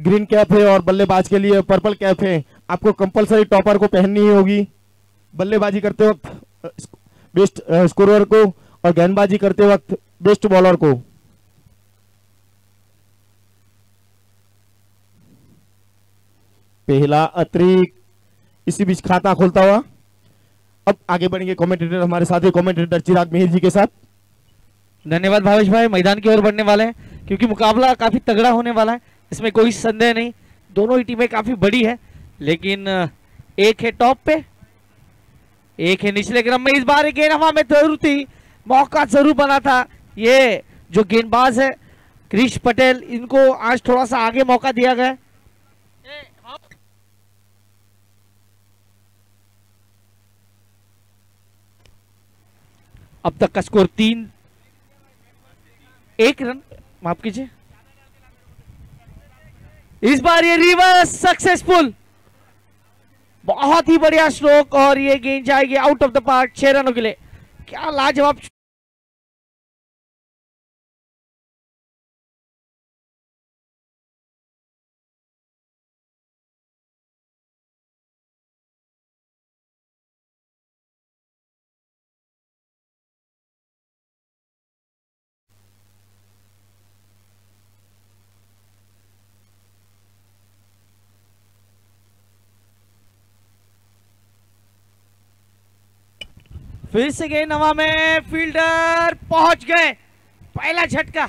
Green cap है और बल्लेबाज के लिए पर्पल कैप है। आपको कंपलसरी टॉपर को पहननी ही होगी बल्लेबाजी करते वक्त बेस्ट स्कोरर को और गेंदबाजी करते वक्त बेस्ट बॉलर को। पहला अतिरिक्त इसी बीच खाता खोलता हुआ। अब आगे बढ़ेंगे कमेंटेटर, हमारे साथी कमेंटेटर चिराग मिहिर जी के साथ। धन्यवाद भावेश भाई। मैदान की ओर बढ़ने वाले हैं क्योंकि मुकाबला काफी तगड़ा होने वाला है, इसमें कोई संदेह नहीं। दोनों ही टीमें काफी बड़ी है, लेकिन एक है टॉप पे, एक है निचले क्रम में। इस बार गेंद हवा में जरूर थी, मौका जरूर बना था। ये जो गेंदबाज है क्रिश पटेल, इनको आज थोड़ा सा आगे मौका दिया गया। अब तक का स्कोर 3-1 रन, माफ कीजिए। इस बार ये रिवर्स सक्सेसफुल, बहुत ही बढ़िया स्ट्रोक और ये गेंद जाएगी आउट ऑफ द पार्क 6 रनों के लिए। क्या लाजवाब। फिर से गेंद हवा में, फील्डर पहुंच गए। पहला झटका।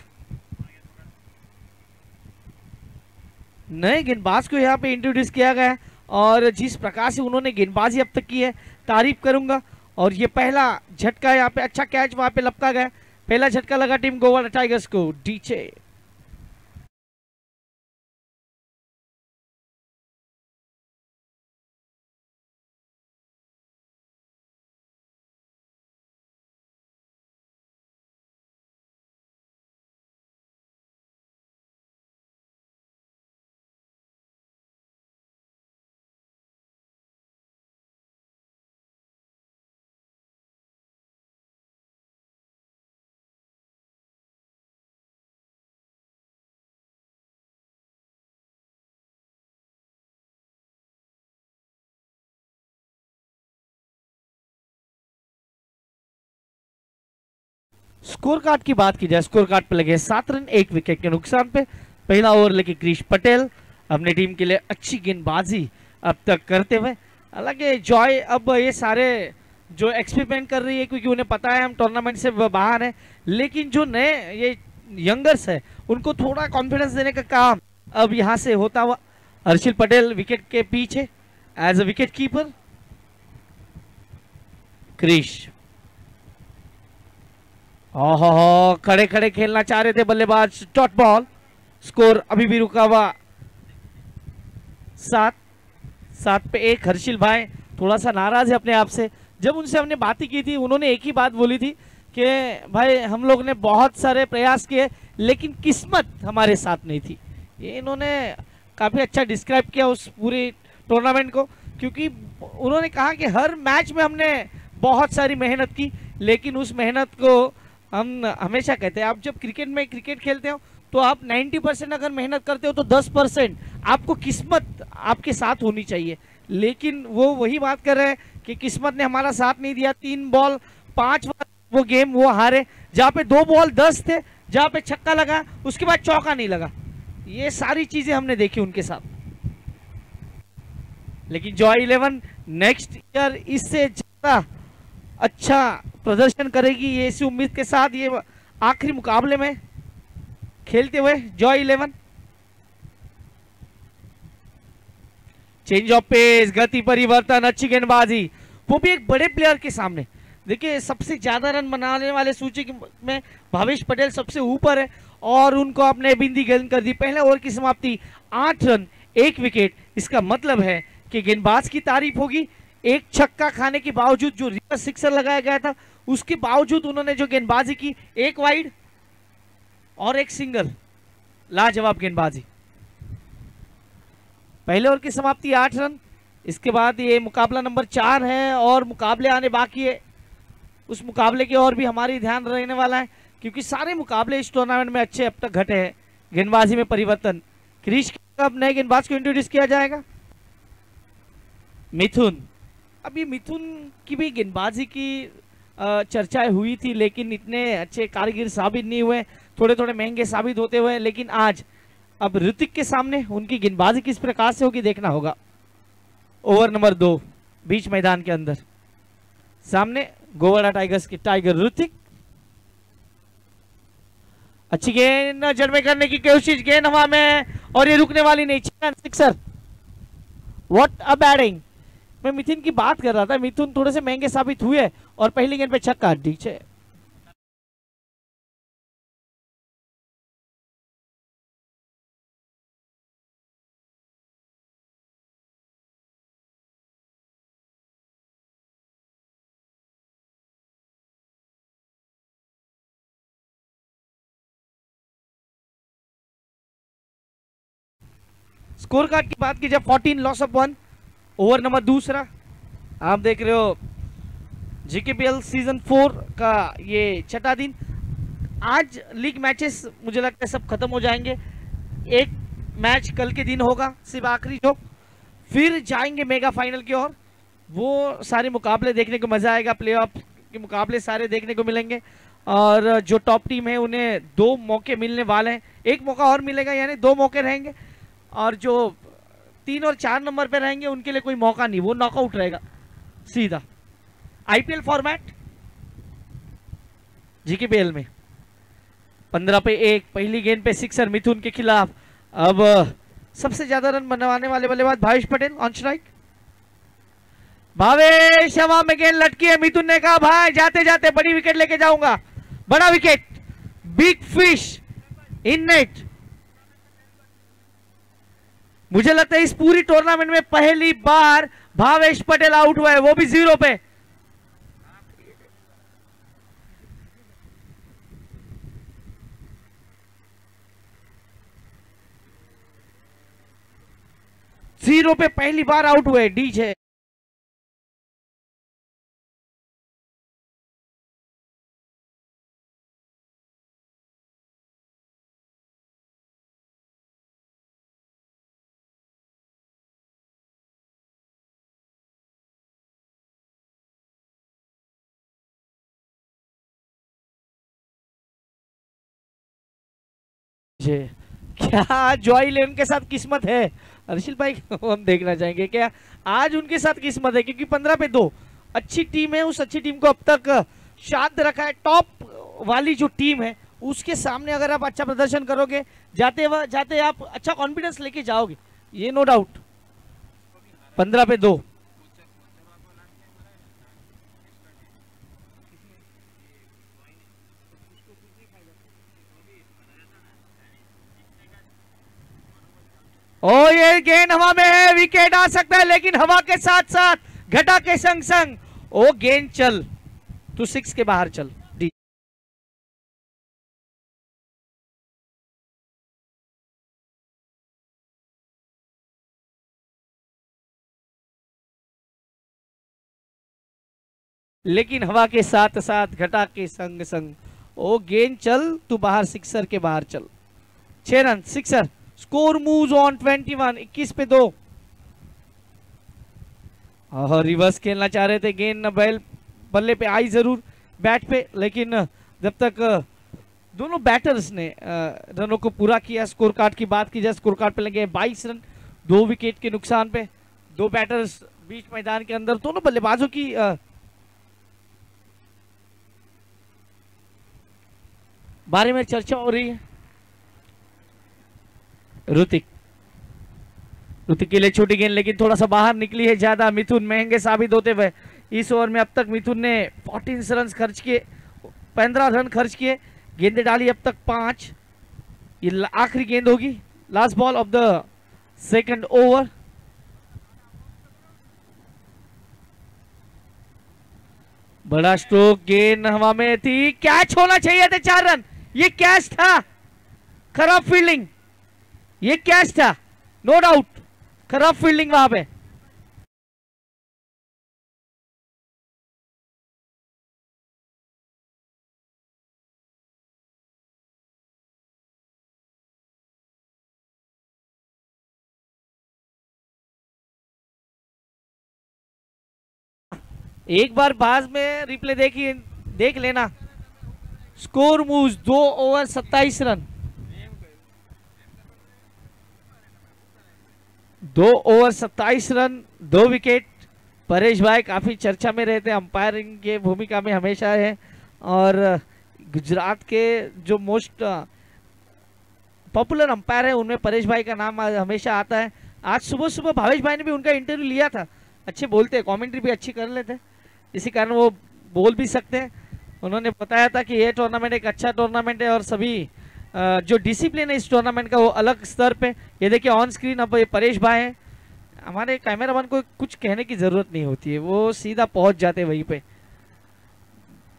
नए गेंदबाज को यहाँ पे इंट्रोड्यूस किया गया है और जिस प्रकार से उन्होंने गेंदबाजी अब तक की है, तारीफ करूंगा। और ये पहला झटका यहाँ पे, अच्छा कैच वहां पे लपका गया। पहला झटका लगा टीम गोवा टाइगर्स को। डीचे स्कोर कार्ड की बात की जाए, स्कोर कार्ड पे लगे 7 रन 1 विकेट के नुकसान पे। पहला ओवर लेके क्रिश पटेल अपनी टीम के लिए अच्छी गेंदबाजी अब तक करते हुए। हालांकि जॉय अब ये सारे जो एक्सपेरिमेंट कर रही है, क्योंकि उन्हें पता है हम टूर्नामेंट से बाहर हैं, लेकिन जो नए ये यंगर्स है उनको थोड़ा कॉन्फिडेंस देने का काम अब यहाँ से होता हुआ। हर्षिल पटेल विकेट के पीछे एज अ विकेट कीपर। क्रिश खड़े खड़े खेलना चाह रहे थे बल्लेबाज, डॉट बॉल। स्कोर अभी भी रुका हुआ 7 पे 1। हर्षिल भाई थोड़ा सा नाराज है अपने आप से। जब उनसे हमने बातें की थी, उन्होंने एक ही बात बोली थी कि भाई हम लोग ने बहुत सारे प्रयास किए लेकिन किस्मत हमारे साथ नहीं थी। ये इन्होंने काफी अच्छा डिस्क्राइब किया उस पूरे टूर्नामेंट को, क्योंकि उन्होंने कहा कि हर मैच में हमने बहुत सारी मेहनत की, लेकिन उस मेहनत को हम हमेशा कहते हैं, आप जब क्रिकेट में क्रिकेट खेलते हो तो आप 90% अगर मेहनत करते हो तो 10% आपको किस्मत आपके साथ होनी चाहिए। लेकिन वो वही बात कर रहे हैं कि किस्मत ने हमारा साथ नहीं दिया। 3 बॉल 5 वो गेम वो हारे, जहाँ पे 2 बॉल 10 थे, जहाँ पे छक्का लगा उसके बाद चौका नहीं लगा। ये सारी चीजें हमने देखी उनके साथ। लेकिन जॉय 11 नेक्स्ट ईयर इससे ज्यादा अच्छा प्रदर्शन करेगी, ये इसी उम्मीद के साथ ये आखिरी मुकाबले में खेलते हुए जॉय 11। चेंज ऑफ पेस, गति परिवर्तन, अच्छी गेंदबाजी, वो भी एक बड़े प्लेयर के सामने। देखिए सबसे ज्यादा रन बनाने वाले सूची में भावेश पटेल सबसे ऊपर है और उनको आपने बिंदी गेंद कर दी। पहले ओवर की समाप्ति 8 रन 1 विकेट। इसका मतलब है कि गेंदबाज की तारीफ होगी। एक छक्का खाने के बावजूद, जो रिवर्स सिक्सर लगाया गया था उसके बावजूद उन्होंने जो गेंदबाजी की, 1 वाइड और 1 सिंगल, लाजवाब गेंदबाजी। पहले ओवर की समाप्ति 8 रन। इसके बाद ये मुकाबला नंबर 4 है और मुकाबले आने बाकी है। उस मुकाबले की ओर भी हमारी ध्यान रहने वाला है, क्योंकि सारे मुकाबले इस टूर्नामेंट में अच्छे अब तक घटे हैं। गेंदबाजी में परिवर्तन, क्रीज अब नए गेंदबाज को इंट्रोड्यूस किया जाएगा, मिथुन। अब ये मिथुन की भी गेंदबाजी की चर्चाएं हुई थी, लेकिन इतने अच्छे कारीगर साबित नहीं हुए, थोड़े थोड़े महंगे साबित होते हुए। लेकिन आज अब ऋतिक के सामने उनकी गेंदबाजी किस प्रकार से होगी देखना होगा। ओवर नंबर 2 बीच मैदान के अंदर, सामने गोवाड़ा टाइगर्स के टाइगर ऋतिक। अच्छी गेंद जड़ में करने की कोशिश, गेंद हवा में और ये रुकने वाली नहीं, सिक्सर। What a batting. मैं मिथुन की बात कर रहा था, मिथुन थोड़े से महंगे साबित हुए और पहली गेंद पे छक्का। नीचे स्कोर कार्ड की बात की जब 14 लॉस ऑफ 1, ओवर नंबर दूसरा। आप देख रहे हो जीकेपीएल सीजन 4 का ये छठा दिन। आज लीग मैचेस मुझे लगता है सब खत्म हो जाएंगे, एक मैच कल के दिन होगा सिर्फ आखिरी जो, फिर जाएंगे मेगा फाइनल की ओर। वो सारे मुकाबले देखने को मजा आएगा, प्लेऑफ के मुकाबले सारे देखने को मिलेंगे। और जो टॉप टीम है उन्हें 2 मौके मिलने वाले हैं, एक मौका और मिलेगा, यानी 2 मौके रहेंगे। और जो 3 और 4 नंबर पे रहेंगे उनके लिए कोई मौका नहीं, वो नॉकआउट रहेगा सीधा। आईपीएल फॉर्मेट जीकेपीएल में 15 पे 1, पहली गेंद पे सिक्सर मिथुन के खिलाफ। अब सबसे ज्यादा रन बनवाने वाले बल्लेबाज भावेश पटेल ऑन स्ट्राइक। भावेश हवा में गेंद लटकी है, मिथुन ने कहा भाई जाते जाते बड़ी विकेट लेके जाऊंगा, बड़ा wicket, big fish in net. मुझे लगता है इस पूरी टूर्नामेंट में पहली बार भावेश पटेल आउट हुआ है, वो भी 0 पे। जीरो पे पहली बार आउट हुए डीजे। क्या जॉय लेन के साथ किस्मत है अर्शिल भाई? हम देखना चाहेंगे क्या आज उनके साथ किस्मत है, क्योंकि 15 पे 2 अच्छी टीम है, उस अच्छी टीम को अब तक शांत रखा है। टॉप वाली जो टीम है उसके सामने अगर आप अच्छा प्रदर्शन करोगे, जाते आप अच्छा कॉन्फिडेंस लेके जाओगे, ये नो डाउट। 15 पे 2 ओ ये गेंद हवा में है, विकेट आ सकता है, लेकिन हवा के साथ साथ घटा के संग संग ओ गेंद चल, तू 6 के बाहर चल। डी लेकिन हवा के साथ साथ घटा के संग संग ओ गेंद चल, तू बाहर, सिक्सर के बाहर चल। 6 run sixer. Score moves on 21, 21 पे 2। और रिवर्स खेलना चाह रहे थे, गेंद बैल बल्ले पे आई जरूर बैट पे, लेकिन जब तक दोनों बैटर्स ने रनों को पूरा किया। स्कोर कार्ड की बात की जाए, स्कोर कार्ड पे लगे 22 रन 2 विकेट के नुकसान पे। 2 बैटर्स बीच मैदान के अंदर, दोनों बल्लेबाजों की बारे में चर्चा हो रही है। ऋतिक के लिए छोटी गेंद, लेकिन थोड़ा सा बाहर निकली है ज्यादा। मिथुन महंगे साबित होते हुए इस ओवर में अब तक मिथुन ने 14 रन खर्च किए, 15 रन खर्च किए, गेंदें डाली अब तक 5। ये आखिरी गेंद होगी, last ball of the second over. बड़ा स्ट्रोक, गेंद हवा में थी, कैच होना चाहिए थे 4 रन, ये कैच था। खराब फील्डिंग, ये कैच था नो डाउट, खराब फील्डिंग वहां पे। एक बार बाद में रिप्ले देख लेना। Score moves 2 over 27 run, 2 over 27 run, 2 wicket. Paresh भाई काफी चर्चा में रहते हैं, अंपायरिंग के भूमिका में हमेशा है और गुजरात के जो मोस्ट पॉपुलर अंपायर है उनमें परेश भाई का नाम हमेशा आता है। आज सुबह सुबह भावेश भाई ने भी उनका इंटरव्यू लिया था। अच्छे बोलते हैं, कमेंट्री भी अच्छी कर लेते हैं, इसी कारण वो बोल भी सकते हैं। उन्होंने बताया था कि ये टूर्नामेंट एक अच्छा टूर्नामेंट है और सभी जो डिसिप्लिन है इस टूर्नामेंट का वो अलग स्तर पे। ये देखिए ऑन स्क्रीन अब ये परेश भाई है। हमारे कैमरामैन को कुछ कहने की जरूरत नहीं होती है, वो सीधा पहुंच जाते वहीं पे।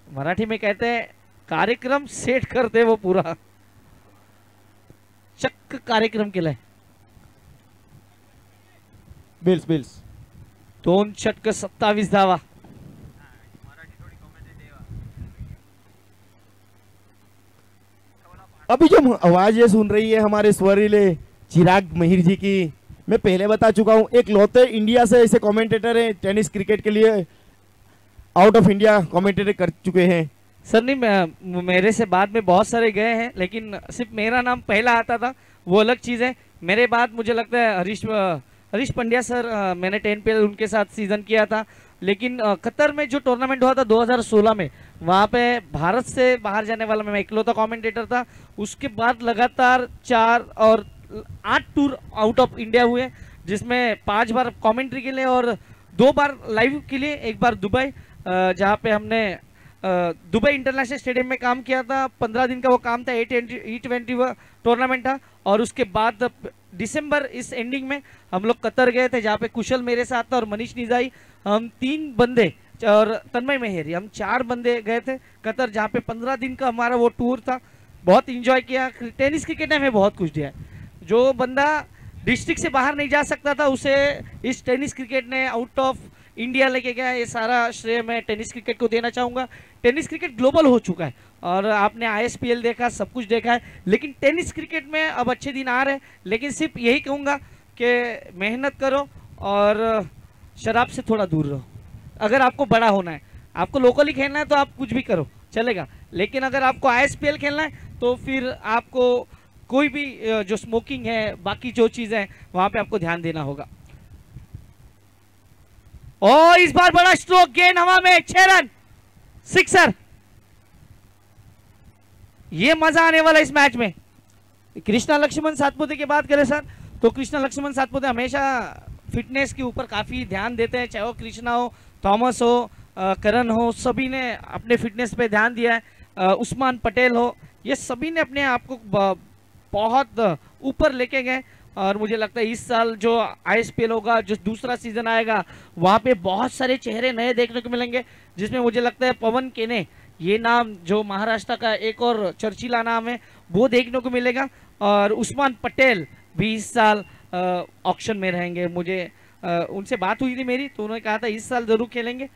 मराठी में कहते हैं कार्यक्रम सेट करते वो पूरा चक्क कार्यक्रम केलाय। बिल्स 2 षटक 27 धावा। अभी जो आवाज ये सुन रही है हमारे स्वरीले चिराग महिर जी की, मैं पहले बता चुका हूं, एक लौते इंडिया से ऐसे कमेंटेटर हैं टेनिस क्रिकेट के लिए आउट ऑफ इंडिया कमेंटेटर कर चुके हैं। सर नहीं, मेरे से बाद में बहुत सारे गए हैं, लेकिन सिर्फ मेरा नाम पहला आता था, वो अलग चीज़ है। मेरे बाद मुझे लगता है हरीश पंड्या सर, मैंने 10 पे उनके साथ सीजन किया था। लेकिन कतर में जो टूर्नामेंट हुआ था 2016 में, वहाँ पे भारत से बाहर जाने वाला मैं इकलौता कमेंटेटर था। उसके बाद लगातार 4 और 8 टूर आउट ऑफ इंडिया हुए, जिसमें 5 बार कमेंट्री के लिए और 2 बार लाइव के लिए। एक बार दुबई, जहाँ पे हमने दुबई इंटरनेशनल स्टेडियम में काम किया था। 15 दिन का वो काम था, E20 टूर्नामेंट था। और उसके बाद दिसंबर इस एंडिंग में हम लोग कतर गए थे, जहाँ पे कुशल मेरे साथ था और मनीष निजाई, हम 3 बंदे और तन्मय मेहरी, हम 4 बंदे गए थे कतर, जहाँ पे 15 दिन का हमारा वो टूर था। बहुत इंजॉय किया। टेनिस क्रिकेट ने हमें बहुत कुछ दिया है। जो बंदा डिस्ट्रिक्ट से बाहर नहीं जा सकता था, उसे इस टेनिस क्रिकेट ने आउट ऑफ इंडिया लेके गया। ये सारा श्रेय मैं टेनिस क्रिकेट को देना चाहूँगा। टेनिस क्रिकेट ग्लोबल हो चुका है और आपने ISPL देखा, सब कुछ देखा है, लेकिन टेनिस क्रिकेट में अब अच्छे दिन आ रहे हैं। लेकिन सिर्फ यही कहूँगा कि मेहनत करो और शराब से थोड़ा दूर रहो। अगर आपको बड़ा होना है, आपको लोकली खेलना है तो आप कुछ भी करो, चलेगा। लेकिन अगर आपको ISPL खेलना है तो फिर आपको कोई भी जो स्मोकिंग है, बाकी जो चीज़ें हैं, वहाँ पे आपको ध्यान देना होगा। और इस बार बड़ा स्ट्रोक, गेंद हवा में, 6 रन, सिक्सर। ये मजा आने वाला इस मैच में। कृष्णा लक्ष्मण सातपुते की बात करें सर, तो कृष्णा लक्ष्मण सातपुते हमेशा फिटनेस के ऊपर काफी ध्यान देते हैं। चाहे वो कृष्णा हो, थॉमस हो, करण हो, सभी ने अपने फिटनेस पे ध्यान दिया है। उस्मान पटेल हो, ये सभी ने अपने आप को बहुत ऊपर लेके गए। और मुझे लगता है इस साल जो ISPL होगा, जो दूसरा सीजन आएगा, वहाँ पे बहुत सारे चेहरे नए देखने को मिलेंगे, जिसमें मुझे लगता है पवन केने, ये नाम जो महाराष्ट्र का एक और चर्चिला नाम है, वो देखने को मिलेगा। और उस्मान पटेल भी इस साल ऑक्शन में रहेंगे। मुझे उनसे बात हुई थी मेरी, तो उन्होंने कहा था इस साल जरूर खेलेंगे।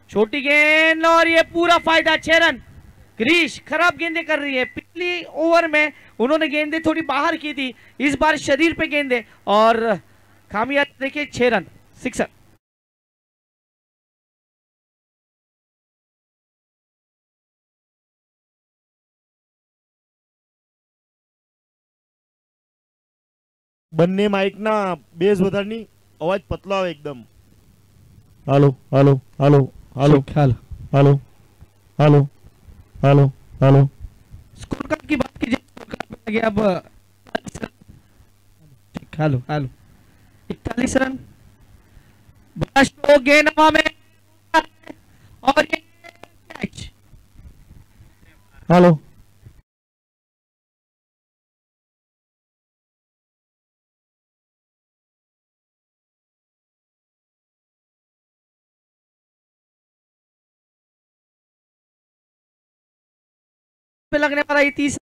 छोटी गेंद और ये पूरा फायदा, 6 रन। ग्रीश खराब गेंदें कर रही है। पिछली ओवर में उन्होंने गेंदें थोड़ी बाहर की थी, इस बार शरीर पे गेंदें और कामयाब, देखिए 6 रन, सिक्सर। બંને માઇકના બેઝ વધારની અવાજ પતલો આવે એકદમ। હાલો હાલો હાલો હાલો ख्याल હાલો હાલો હાલો હાલો। स्कोर कार्ड की बात कीजिए, स्कोर कार्ड में आगे अब हेलो हेलो 41 रन। बड़ा स्ट्रोक, गेंद हवा में और ये कैच। હાલો पे लगने वाला ये 30।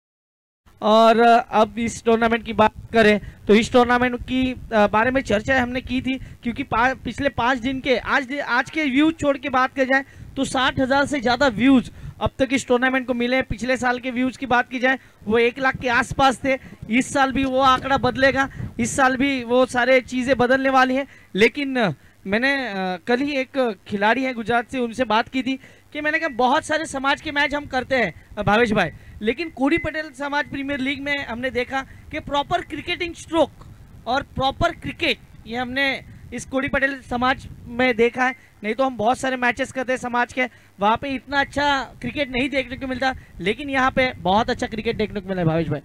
और अब इस टूर्नामेंट की बात करें तो इस टूर्नामेंट की बारे में चर्चा हमने की थी, क्योंकि पिछले 5 दिन के आज के व्यूज छोड़ के बात की जाए तो 60,000 से ज़्यादा व्यूज अब तक इस टूर्नामेंट को मिले। पिछले साल के व्यूज की बात की जाए वो 1 लाख के आसपास थे। इस साल भी वो आंकड़ा बदलेगा, इस साल भी वो सारे चीज़ें बदलने वाली हैं। लेकिन मैंने कल ही एक खिलाड़ी है गुजरात से, उनसे बात की थी कि मैंने कहा बहुत सारे समाज के मैच हम करते हैं भावेश भाई, लेकिन कोडी पटेल समाज प्रीमियर लीग में हमने देखा कि प्रॉपर क्रिकेटिंग स्ट्रोक और प्रॉपर क्रिकेट ये हमने इस कोडी पटेल समाज में देखा है। नहीं तो हम बहुत सारे मैचेस करते हैं समाज के, वहाँ पे इतना अच्छा क्रिकेट नहीं देखने को मिलता, लेकिन यहाँ पे बहुत अच्छा क्रिकेट देखने को मिला है भावेश भाई।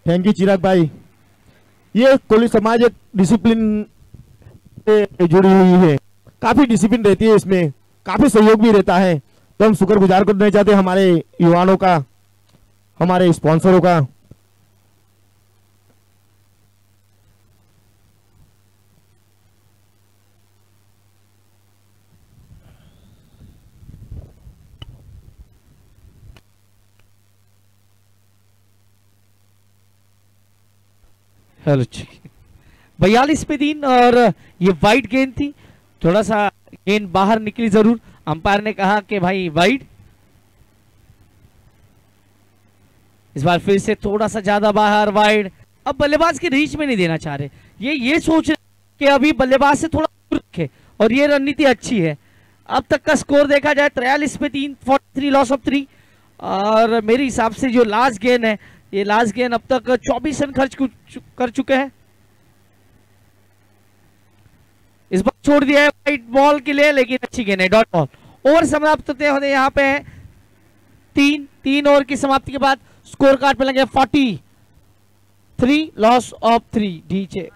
थैंक यू चिराग भाई। ये कोली समाज एक डिसिप्लिन से जुड़ी हुई है, काफी डिसिप्लिन रहती है इसमें, काफी सहयोग भी रहता है। तो हम शुक्रगुजार करना चाहते हैं हमारे युवाओं का, हमारे स्पॉन्सरों का। हेलो 42 पे 3 और ये वाइड गेंद थी, थोड़ा सा गेंद बाहर निकली जरूर, अंपायर ने कहा कि भाई वाइड। इस बार फिर से थोड़ा सा ज्यादा बाहर वाइड। अब बल्लेबाज की रीच में नहीं देना चाह रहे, ये सोच रहे कि अभी बल्लेबाज से थोड़ा दूर रखे, और ये रणनीति अच्छी है। अब तक का स्कोर देखा जाए 43 पे 3, 43 लॉस ऑफ 3। और मेरे हिसाब से जो लास्ट गेंद है, ये लास्ट गेंद अब तक 24 रन खर्च कर चुके हैं। इस बार छोड़ दिया है वाइट बॉल के लिए, लेकिन अच्छी गेंद है, डॉट बॉल। ओवर समाप्त होते होते यहाँ पे 3 ओवर की समाप्ति के बाद स्कोर कार्ड पे लगे 43 loss of 3 DJ.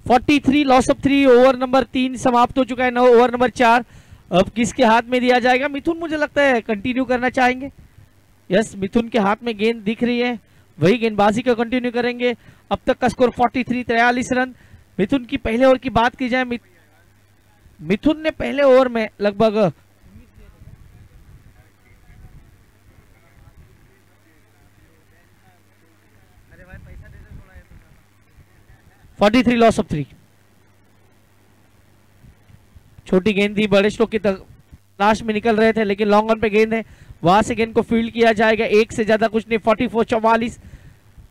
Forty three laws of 3, over number 3 समाप्त हो चुका है। ओवर नंबर 4 अब किसके हाथ में दिया जाएगा? मिथुन मुझे लगता है कंटिन्यू करना चाहेंगे। यस, मिथुन के हाथ में गेंद दिख रही है, वही गेंदबाजी को कंटिन्यू करेंगे। अब तक का स्कोर 43, 43 रन। मिथुन की पहले ओवर की बात की जाए, मिथुन ने पहले ओवर में लगभग 43 लॉस ऑफ 3। छोटी गेंद थी, बड़े स्ट्रोक की तलाश में निकल रहे थे, लेकिन लॉन्ग ऑन पे गेंद है, वहां से गेंद को फील्ड किया जाएगा। एक से ज्यादा कुछ नहीं। 44,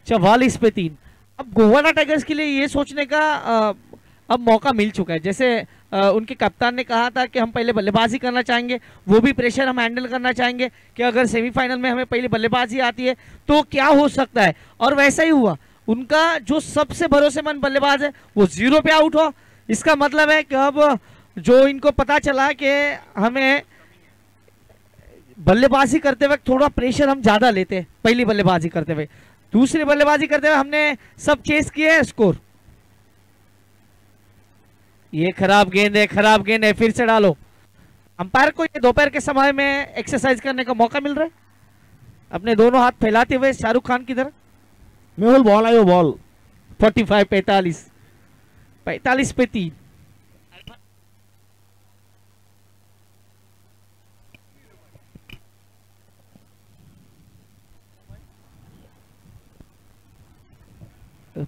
44 पे 3। अब गोवाना टाइगर्स के लिए ये सोचने का अब मौका मिल चुका है। जैसे उनके कप्तान ने कहा था कि हम पहले बल्लेबाजी करना चाहेंगे, वो भी प्रेशर हम हैंडल करना चाहेंगे कि अगर सेमीफाइनल में हमें पहले बल्लेबाजी आती है तो क्या हो सकता है, और वैसा ही हुआ। उनका जो सबसे भरोसेमंद बल्लेबाज है वो 0 पे आउट हुआ। इसका मतलब है कि अब जो इनको पता चला कि हमें बल्लेबाजी करते वक्त थोड़ा प्रेशर हम ज्यादा लेते हैं पहली बल्लेबाजी करते हुए, दूसरी बल्लेबाजी करते हुए हमने सब चेस किए है स्कोर। ये खराब गेंद है, खराब गेंद है, फिर से डालो। अंपायर को ये दोपहर के समय में एक्सरसाइज करने का मौका मिल रहा है, अपने दोनों हाथ फैलाते हुए शाहरुख खान की तरह। मेहुल बॉल आयो बॉल। 45, 45 पे 3।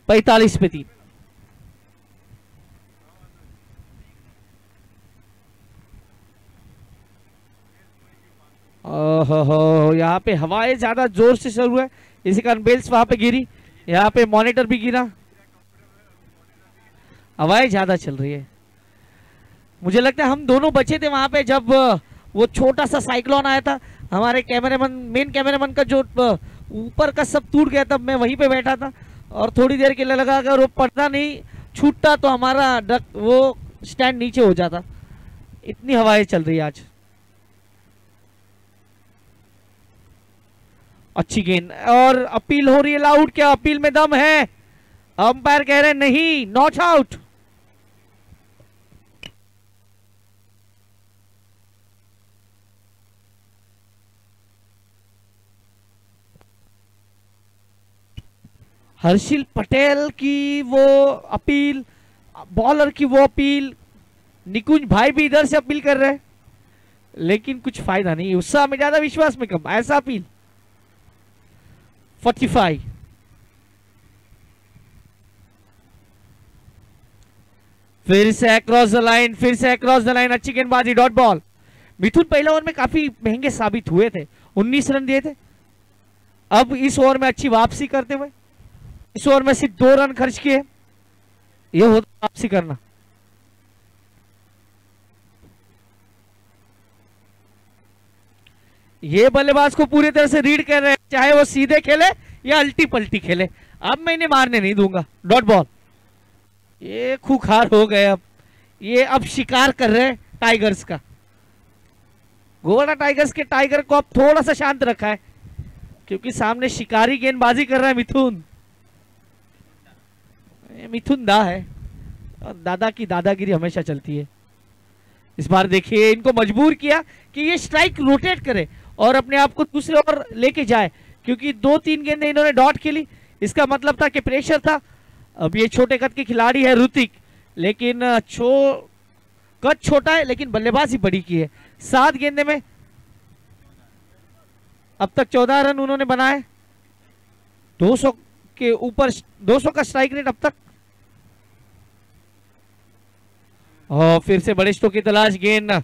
पैतालीस पे 3। ओहो, यहाँ पे हवाएं ज्यादा जोर से शुरू है, इसी कारण बेल्स वहां पे गिरी, यहाँ पे मॉनिटर भी गिरा, हवाएं ज्यादा चल रही है। मुझे लगता है हम दोनों बचे थे वहां पे जब वो छोटा सा साइक्लोन आया था। हमारे कैमरामैन, मेन कैमरामैन का जो ऊपर का सब टूट गया, तब मैं वहीं पे बैठा था, और थोड़ी देर के लिए लगा अगर वो पर्दा नहीं छूटता तो हमारा वो स्टैंड नीचे हो जाता। इतनी हवाएं चल रही है आज। अच्छी गेंद, और अपील हो रही है आउट। क्या अपील में दम है? अंपायर कह रहे हैं नहीं, नॉट आउट। हर्षिल पटेल की वो अपील, बॉलर की वो अपील, निकुंज भाई भी इधर से अपील कर रहे हैं, लेकिन कुछ फायदा नहीं। उत्साह में ज्यादा, विश्वास में कम, ऐसा अपील। 45। फिर से अक्रॉस द लाइन, फिर से अक्रॉस द लाइन, अच्छी गेंदबाजी, डॉट बॉल। मिथुन पहले ओवर में काफी महंगे साबित हुए थे, 19 रन दिए थे। अब इस ओवर में अच्छी वापसी करते हुए, इस ओवर में सिर्फ 2 रन खर्च किए, ये होता वापसी करना। ये बल्लेबाज को पूरी तरह से रीड कर रहे हैं, चाहे वो सीधे खेले या अल्टी पल्टी खेले, अब मैं इन्हें मारने नहीं दूंगा, डॉट बॉल। ये खूंखार हो गए, अब ये अब शिकार कर रहे हैं टाइगर्स का। गोवाना टाइगर्स के टाइगर को अब थोड़ा सा शांत रखा है, क्योंकि सामने शिकारी गेंदबाजी कर रहा है मिथुन। मिथुन दा है और दादा की दादागिरी हमेशा चलती है। इस बार देखिए इनको मजबूर किया कि ये स्ट्राइक रोटेट करे और अपने आप को दूसरे ओर लेके जाए, क्योंकि 2-3 गेंदें इन्होंने डॉट खेली, इसका मतलब था कि प्रेशर था। अब ये छोटे कद के खिलाड़ी है ऋतिक, लेकिन कद छोटा है लेकिन बल्लेबाजी बड़ी की है। 7 गेंदे में अब तक 14 रन उन्होंने बनाए, 200 के ऊपर, 200 का स्ट्राइक रेट अब तक। और फिर से बड़े स्ट्रोक की तलाश, गेंद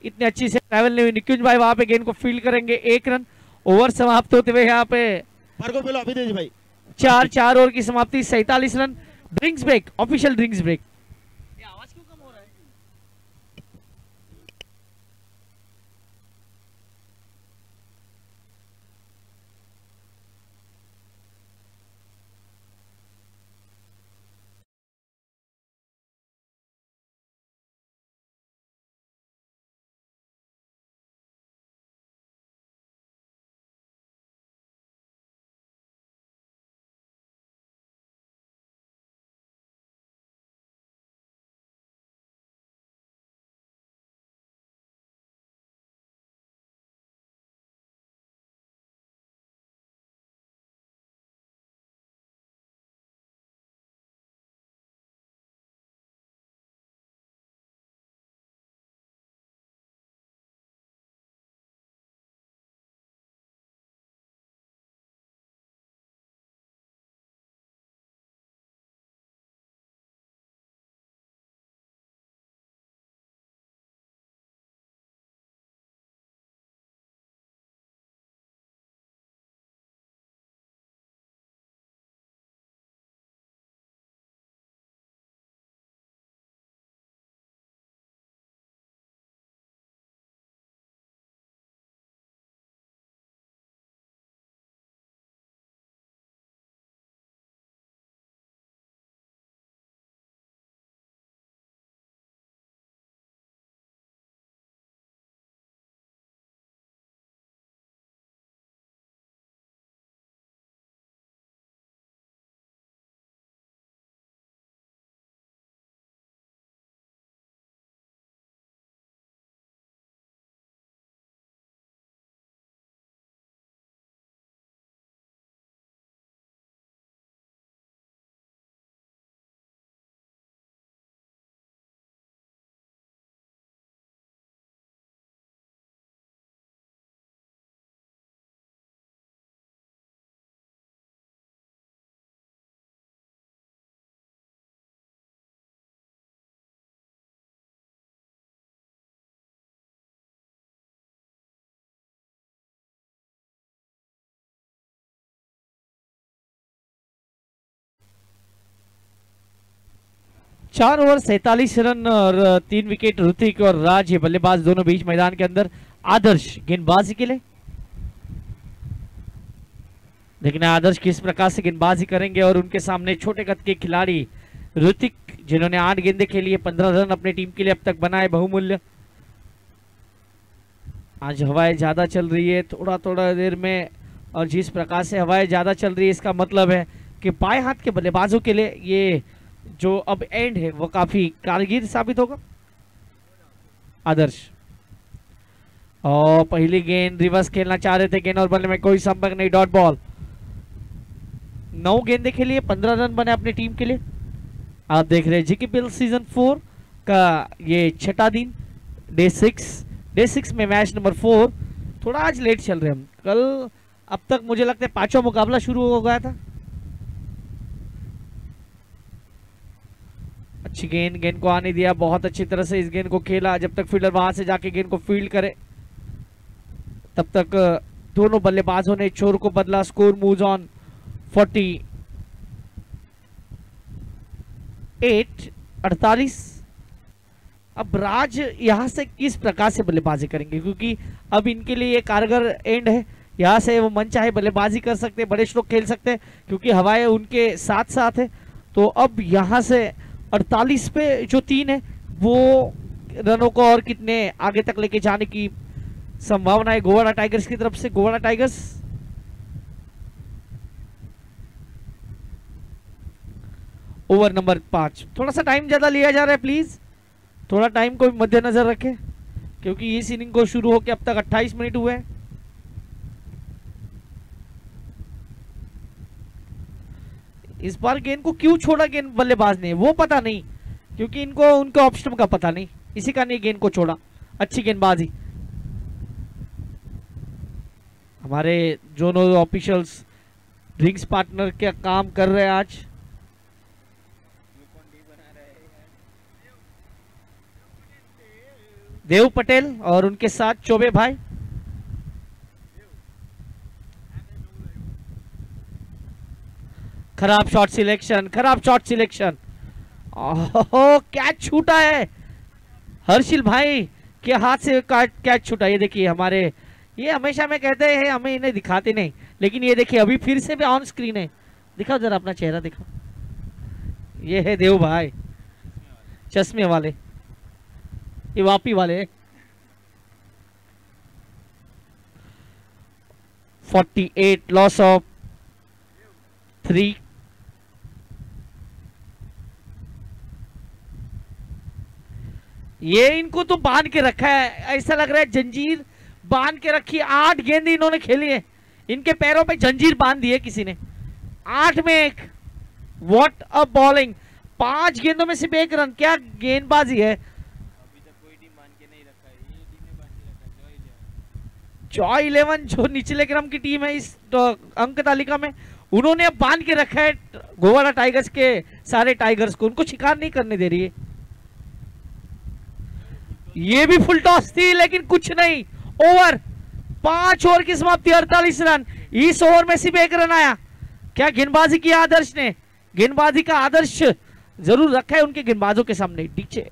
इतनी अच्छी से ट्रैवल नहीं हुई। निकुंज भाई वहां पे गेंद को फील्ड करेंगे, 1 रन। ओवर समाप्त होते हुए यहाँ पे भाई 4 ओवर की समाप्ति, 47 run. Drinks break, official drinks break. आवाज क्यों कम हो रहा है? 4 ओवर 47 रन और 3 विकेट। ऋतिक और राज ये बल्लेबाज दोनों बीच मैदान के अंदर। आदर्श गेंदबाजी के लिए, देखना आदर्श किस प्रकार से गेंदबाजी करेंगे। और उनके सामने छोटे कद के खिलाड़ी ऋतिक, जिन्होंने 8 गेंदें खेली है, 15 रन अपने टीम के लिए अब तक बनाए बहुमूल्य। आज हवाएं ज्यादा चल रही है थोड़ा देर में, और जिस प्रकार से हवाएं ज्यादा चल रही है इसका मतलब है कि बाएं हाथ के बल्लेबाजों के लिए ये जो अब एंड है वो काफी कारगर साबित होगा। आदर्श और पहली गेंद रिवर्स खेलना चाह रहे थे, गेंद और बल्ले में कोई संपर्क नहीं, डॉट बॉल। 9 गेंदे खेलिए, 15 रन बने अपनी टीम के लिए। आप देख रहे हैं जीकेपीएल सीजन 4 का ये छठा दिन, डे 6 में मैच नंबर 4। थोड़ा आज लेट चल रहे हम, कल अब तक मुझे लगता है 5वां मुकाबला शुरू हो गया था। अच्छी गेंद को आने दिया, बहुत अच्छी तरह से इस गेंद को खेला। जब तक फील्डर वहां से जाके गेंद को फील्ड करे तब तक दोनों बल्लेबाजों ने छोर को बदला। Score moves on 48। अब राज यहां से किस प्रकार से बल्लेबाजी करेंगे, क्योंकि अब इनके लिए ये कारगर एंड है। यहां से वो मन चाहे बल्लेबाजी कर सकते हैं, बड़े स्ट्रोक खेल सकते हैं, क्योंकि हवाएं उनके साथ साथ है। तो अब यहां से 48 पे जो 3 है वो रनों को और कितने आगे तक लेके जाने की संभावना है गोवाड़ा टाइगर्स की तरफ से। गोवाड़ा टाइगर्स ओवर नंबर 5। थोड़ा सा टाइम ज्यादा लिया जा रहा है, प्लीज थोड़ा टाइम को भी मद्देनजर रखें, क्योंकि इस इनिंग को शुरू होकर अब तक 28 मिनट हुए हैं। इस बार गेंद को क्यों छोड़ा गेंद बल्लेबाज ने वो पता नहीं, क्योंकि इनको उनके ऑप्शन का पता नहीं, इसी कारण ये गेंद को छोड़ा। अच्छी गेंदबाजी, हमारे दोनों ऑफिशियल्स ड्रिंक्स पार्टनर के काम कर रहे हैं आज। देव पटेल और उनके साथ चौबे भाई। खराब शॉट सिलेक्शन। ओह, कैच छूटा है हर्षिल भाई के हाथ से, कैच छूटा। ये देखिए हमारे, ये हमेशा में कहते हैं हमें इन्हें दिखाते नहीं, लेकिन ये देखिए अभी फिर से भी ऑन स्क्रीन है। दिखाओ जरा अपना चेहरा दिखाओ। ये है देव भाई, चश्मे वाले, ये वापी वाले। 48, लॉस ऑफ 3। ये इनको तो बांध के रखा है, ऐसा लग रहा है जंजीर बांध के रखी। 8 गेंद इन्होंने खेली है, इनके पैरों पे जंजीर बांध दी है किसी ने। 8 में 1, व्हाट अ बॉलिंग। 5 गेंदों में सिर्फ 1 रन, क्या गेंदबाजी है। जॉय 11 जो निचले क्रम की टीम है इस अंक तालिका में, उन्होंने अब बांध के रखा है गोवाड़ा टाइगर्स के सारे टाइगर्स को, उनको शिकार नहीं करने दे रही है। ये भी फुल टॉस थी लेकिन कुछ नहीं। ओवर 5 ओवर की समाप्ति, 48 रन। इस ओवर में सिर्फ 1 रन आया। क्या गेंदबाजी किया आदर्श ने, गेंदबाजी का आदर्श जरूर रखा है उनके गेंदबाजों के सामने। डीचे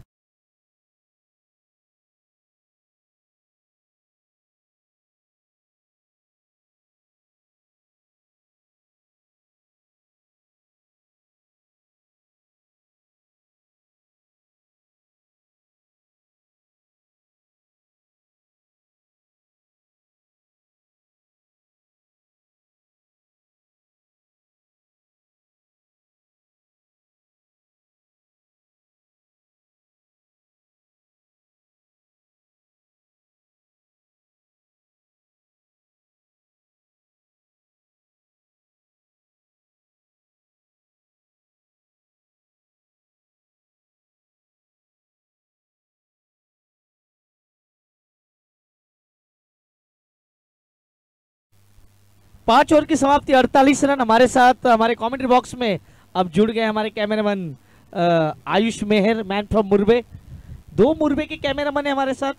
पांच ओवर की समाप्ति, 48 रन। हमारे साथ हमारे कमेंट्री बॉक्स में अब जुड़ गए हमारे cameraman Ayush Mehar, man from Murbe. 2 Murbe के कैमरामैन है हमारे साथ,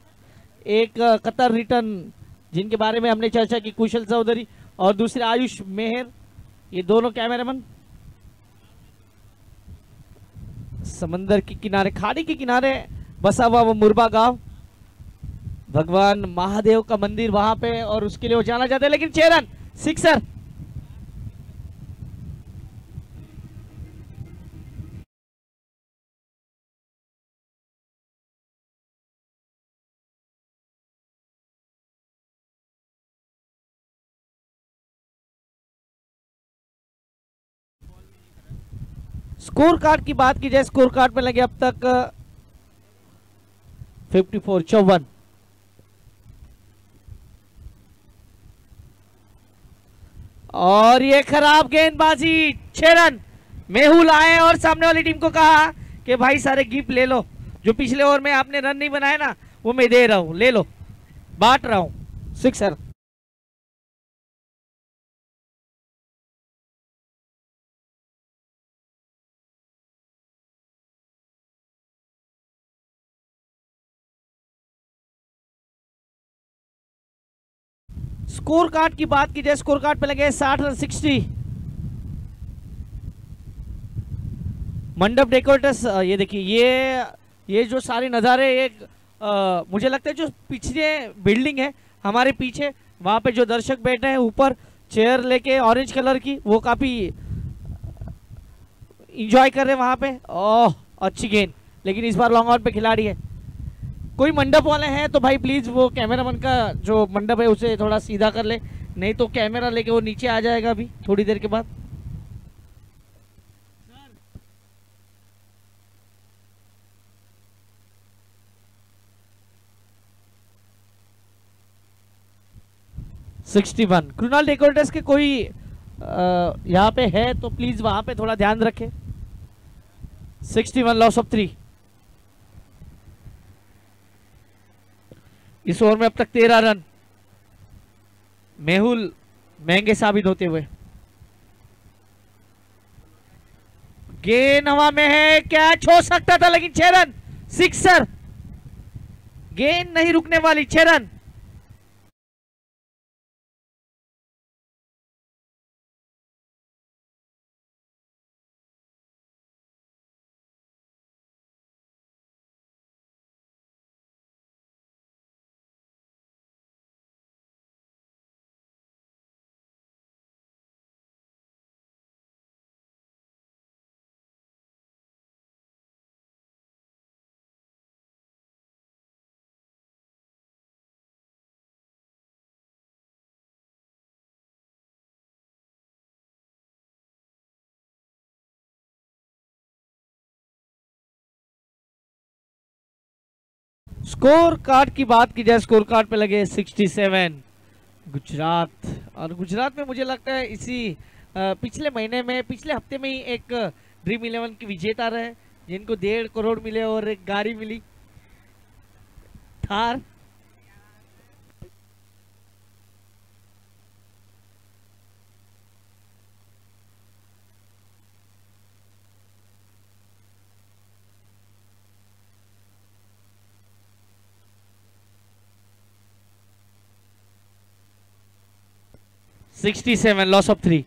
एक कतर रिटर्न जिनके बारे में हमने चर्चा की, कुशल चौधरी, और दूसरे आयुष मेहर। ये दोनों कैमरामैन समंदर के किनारे, खाड़ी के किनारे बसा हुआ वो मुरबा गांव, भगवान महादेव का मंदिर वहां पे, और उसके लिए वो जाना जाता है। लेकिन 6 रन, सिक्सर। स्कोर कार्ड की बात की जाए, स्कोर कार्ड में लगे अब तक 54। और ये खराब गेंदबाजी, 6 रन। मेहुल आए और सामने वाली टीम को कहा कि भाई सारे गिफ्ट ले लो, जो पिछले ओवर में आपने रन नहीं बनाए ना वो मैं दे रहा हूं, ले लो, बांट रहा हूं। 6 रन। स्कोर कार्ड की बात की जाए, स्कोर कार्ड पे लगे 60 रन 60। मंडप डेकोरेटर्स, ये देखिए ये जो सारे नज़ारे, एक मुझे लगता है जो पीछे बिल्डिंग है हमारे पीछे, वहां पे जो दर्शक बैठे हैं ऊपर चेयर लेके ऑरेंज कलर की, वो काफी इंजॉय कर रहे हैं वहां पे। ओह अच्छी गेंद, लेकिन इस बार लॉन्ग आउट पे खिलाड़ी है। कोई मंडप वाले हैं तो भाई प्लीज वो कैमरामैन का जो मंडप है उसे थोड़ा सीधा कर ले, नहीं तो कैमरा लेके वो नीचे आ जाएगा अभी थोड़ी देर के बाद। Sixty one. कृणाल डेकोरेटर्स के कोई यहाँ पे है तो प्लीज वहां पे थोड़ा ध्यान रखें। 61 लॉस ऑफ 3। इस ओवर में अब तक 13 रन। मेहुल महंगे साबित होते हुए। गेंद हवा में है, कैच हो सकता था लेकिन 6 रन। सिक्सर, गेंद नहीं रुकने वाली, 6 रन। स्कोर कार्ड की बात की जाए, स्कोर कार्ड पे लगे 67 गुजरात। और गुजरात में मुझे लगता है इसी पिछले महीने में, पिछले हफ्ते में ही एक ड्रीम 11 की विजेता रहे, जिनको 1.5 करोड़ मिले और एक गाड़ी मिली थार। $67 loss of 3।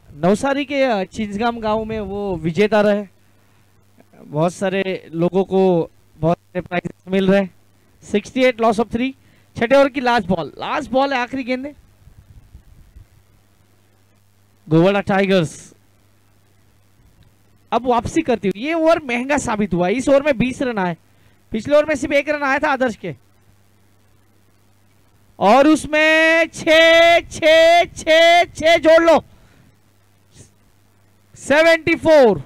नवसारी के चिंजगाम गांव में वो विजेता रहे, बहुत सारे लोगों को बहुत सारे प्राइज मिल रहे हैं। 68 लॉस ऑफ 3। छठे ओवर की लास्ट बॉल है, आखिरी गेंद है। गोवाड़ा टाइगर्स अब वापसी करती हुई। ये ओवर महंगा साबित हुआ। इस ओवर में 20 रन आए, पिछले ओवर में सिर्फ 1 रन आया था आदर्श के, और उसमें 6 जोड़ लो, 74।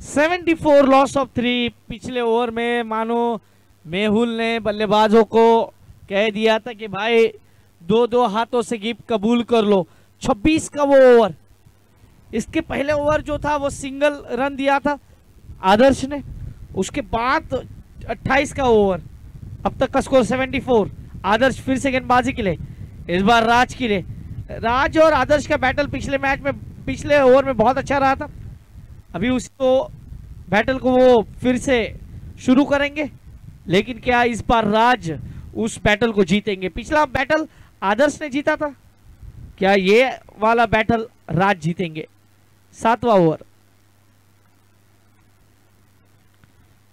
$74 लॉस ऑफ 3। पिछले ओवर में मानो मेहुल ने बल्लेबाजों को कह दिया था कि भाई 2-2 हाथों से गिफ्ट कबूल कर लो। 26 का वो ओवर, इसके पहले ओवर जो था वो सिंगल रन दिया था आदर्श ने, उसके बाद 28 का ओवर। अब तक का स्कोर 74। आदर्श फिर से गेंदबाजी के लिए, इस बार राज के लिए। राज और आदर्श का बैटल पिछले मैच में, पिछले ओवर में बहुत अच्छा रहा था। अभी उसको बैटल को वो फिर से शुरू करेंगे, लेकिन क्या इस बार राज उस बैटल को जीतेंगे? पिछला बैटल आदर्श ने जीता था, क्या ये वाला बैटल राज जीतेंगे? 7वां ओवर।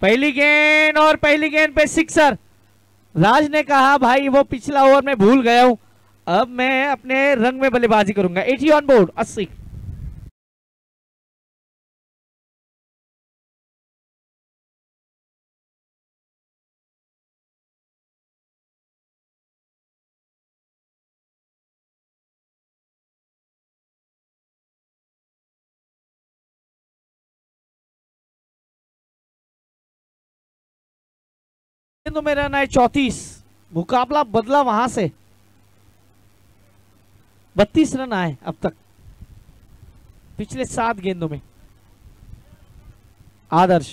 पहली गेंद और पहली गेंद पे सिक्सर। राज ने कहा भाई वो पिछला ओवर में भूल गया हूं, अब मैं अपने रंग में बल्लेबाजी करूंगा। 80 ऑन बोर्ड, 80। गेंदों में रन आए 34। मुकाबला बदला वहां से, 32 रन आए अब तक पिछले 7 गेंदों में। आदर्श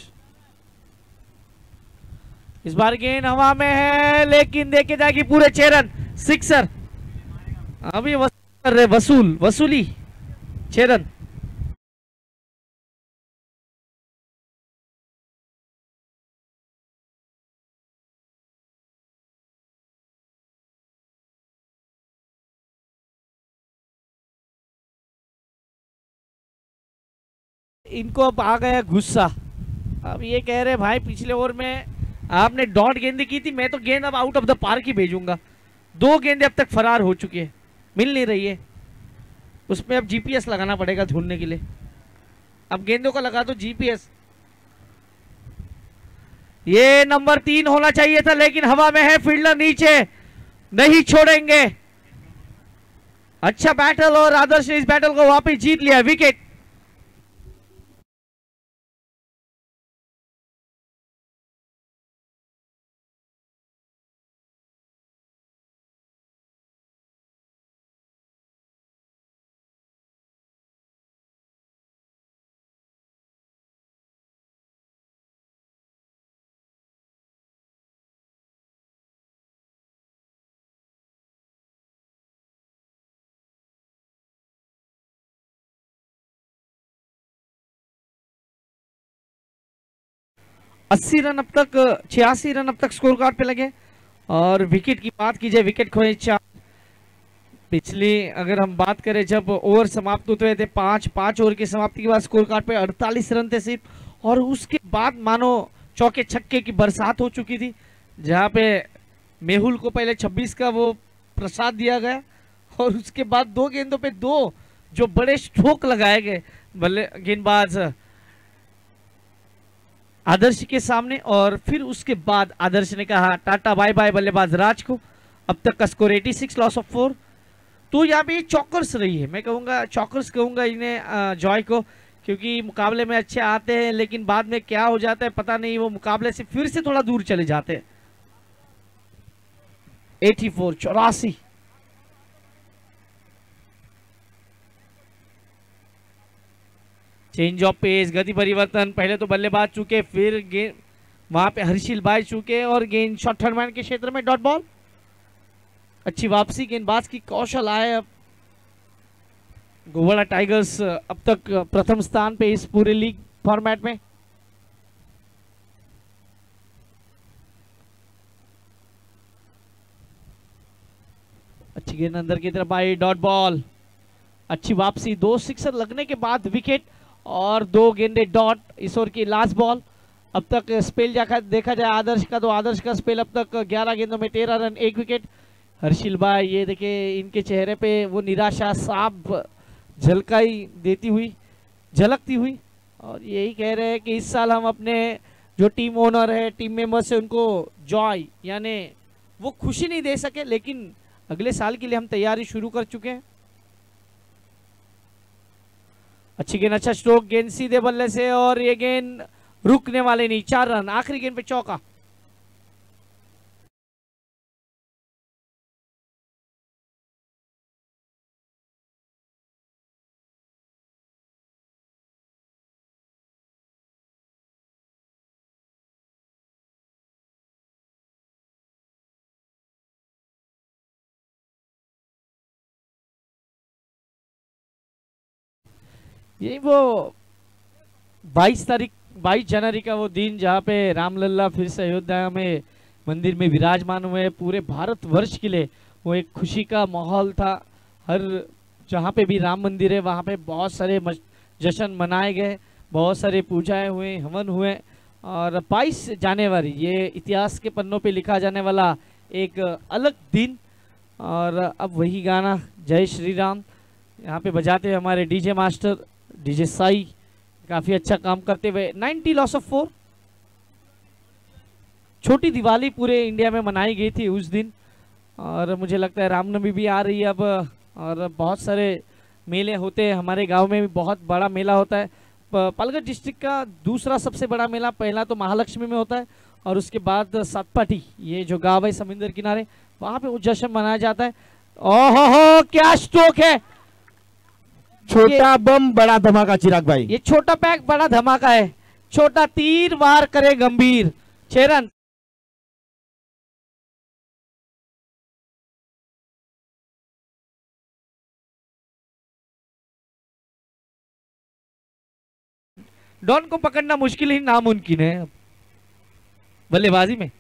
इस बार गेंद हवा में है, लेकिन देखे जाएगी पूरे 6 रन, सिक्सर। अभी वसूली 6 रन। इनको अब आ गया गुस्सा। अब ये कह रहे भाई पिछले ओवर में आपने डॉट गेंद की थी, मैं तो गेंद अब आउट ऑफ द पार्क ही भेजूंगा। 2 गेंदें अब तक फरार हो चुकी है, मिल नहीं रही है। उसमें अब जीपीएस लगाना पड़ेगा ढूंढने के लिए। अब गेंदों का लगा दो जीपीएस। ये नंबर 3 होना चाहिए था, लेकिन हवा में है, फील्डर नीचे, नहीं छोड़ेंगे। अच्छा बैटल, और आदर्श ने इस बैटल को वापस जीत लिया, विकेट। अस्सी रन अब तक, 86 रन अब तक स्कोर कार्ड पे लगे। और विकेट की बात की जाए, विकेट खोए 4। पिछली अगर हम बात करें जब ओवर समाप्त होते थे, 5 ओवर की समाप्ति के बाद स्कोर कार्ड पे 48 रन थे सिर्फ। और उसके बाद मानो चौके छक्के की बरसात हो चुकी थी, जहां पे मेहुल को पहले 26 का वो प्रसाद दिया गया, और उसके बाद 2 गेंदों पे 2 जो बड़े स्ट्रोक लगाए गए बल्ले गेंदबाज आदर्श के सामने। और फिर उसके बाद आदर्श ने कहा टाटा बाय बाय बल्लेबाज राज को। अब तक का स्कोर 86, लॉस ऑफ 4। तो यहाँ पे चौकर्स रही है, मैं कहूंगा चौकर्स कहूंगा इन्हें, जॉय को, क्योंकि मुकाबले में अच्छे आते हैं, लेकिन बाद में क्या हो जाता है पता नहीं, वो मुकाबले से फिर से थोड़ा दूर चले जाते हैं। 84, 84। चेंज ऑफ पेस, गति परिवर्तन। पहले तो बल्लेबाज चूके, फिर गेंद वहां पे हर्षिल भाई चूके, और गेंद शॉर्ट थर्डमैन के क्षेत्र में, डॉट बॉल। अच्छी वापसी, गेंदबाज की कौशल आए। अब गोवाड़ा टाइगर्स अब तक प्रथम स्थान पे इस पूरे लीग फॉर्मेट में। अच्छी गेंद अंदर की तरफ आई, डॉट बॉल। अच्छी वापसी, 2 सिक्सर लगने के बाद विकेट और 2 गेंदे डॉट। इस ओवर की लास्ट बॉल। अब तक स्पेल देखा जाए आदर्श का, तो आदर्श का स्पेल अब तक 11 गेंदों में 13 रन, 1 विकेट। हर्षिल भाई, ये देखिए इनके चेहरे पे वो निराशा साफ झलकती हुई, और यही कह रहे हैं कि इस साल हम अपने जो टीम ओनर है, टीम मेंबर्स है, उनको जॉय यानी वो खुशी नहीं दे सके, लेकिन अगले साल के लिए हम तैयारी शुरू कर चुके हैं। अच्छी गेंद, अच्छा स्ट्रोक, गेंद सीधे बल्ले से, और ये गेंद रुकने वाले नहीं, 4 रन। आखिरी गेंद पे चौका। यही वो 22 जनवरी का वो दिन, जहाँ पे रामलल्ला फिर से अयोध्या में मंदिर में विराजमान हुए। पूरे भारतवर्ष के लिए वो एक खुशी का माहौल था। हर जहाँ पे भी राम मंदिर है वहाँ पे बहुत सारे जश्न मनाए गए, बहुत सारे पूजाएं हुए, हवन हुए, और 22 जनवरी ये इतिहास के पन्नों पे लिखा जाने वाला एक अलग दिन। और अब वही गाना जय श्री राम यहाँ पे बजाते हुए हमारे डीजे मास्टर डीजे साई काफ़ी अच्छा काम करते हुए। 90 लॉस ऑफ 4 छोटी दिवाली पूरे इंडिया में मनाई गई थी उस दिन। और मुझे लगता है रामनवमी भी आ रही है अब, और बहुत सारे मेले होते हैं। हमारे गांव में भी बहुत बड़ा मेला होता है। पालघर डिस्ट्रिक्ट का दूसरा सबसे बड़ा मेला पहला तो महालक्ष्मी में होता है, और उसके बाद सातपाटी ये जो गांव है समुद्र किनारे वहां पे जश्न मनाया जाता है। ओहो हो क्या स्ट्रोक है! छोटा बम बड़ा धमाका चिराग भाई। ये छोटा पैक बड़ा धमाका है। छोटा तीर वार करे गंभीर। 6 रन। डॉन को पकड़ना मुश्किल ही नामुमकिन है बल्लेबाजी में।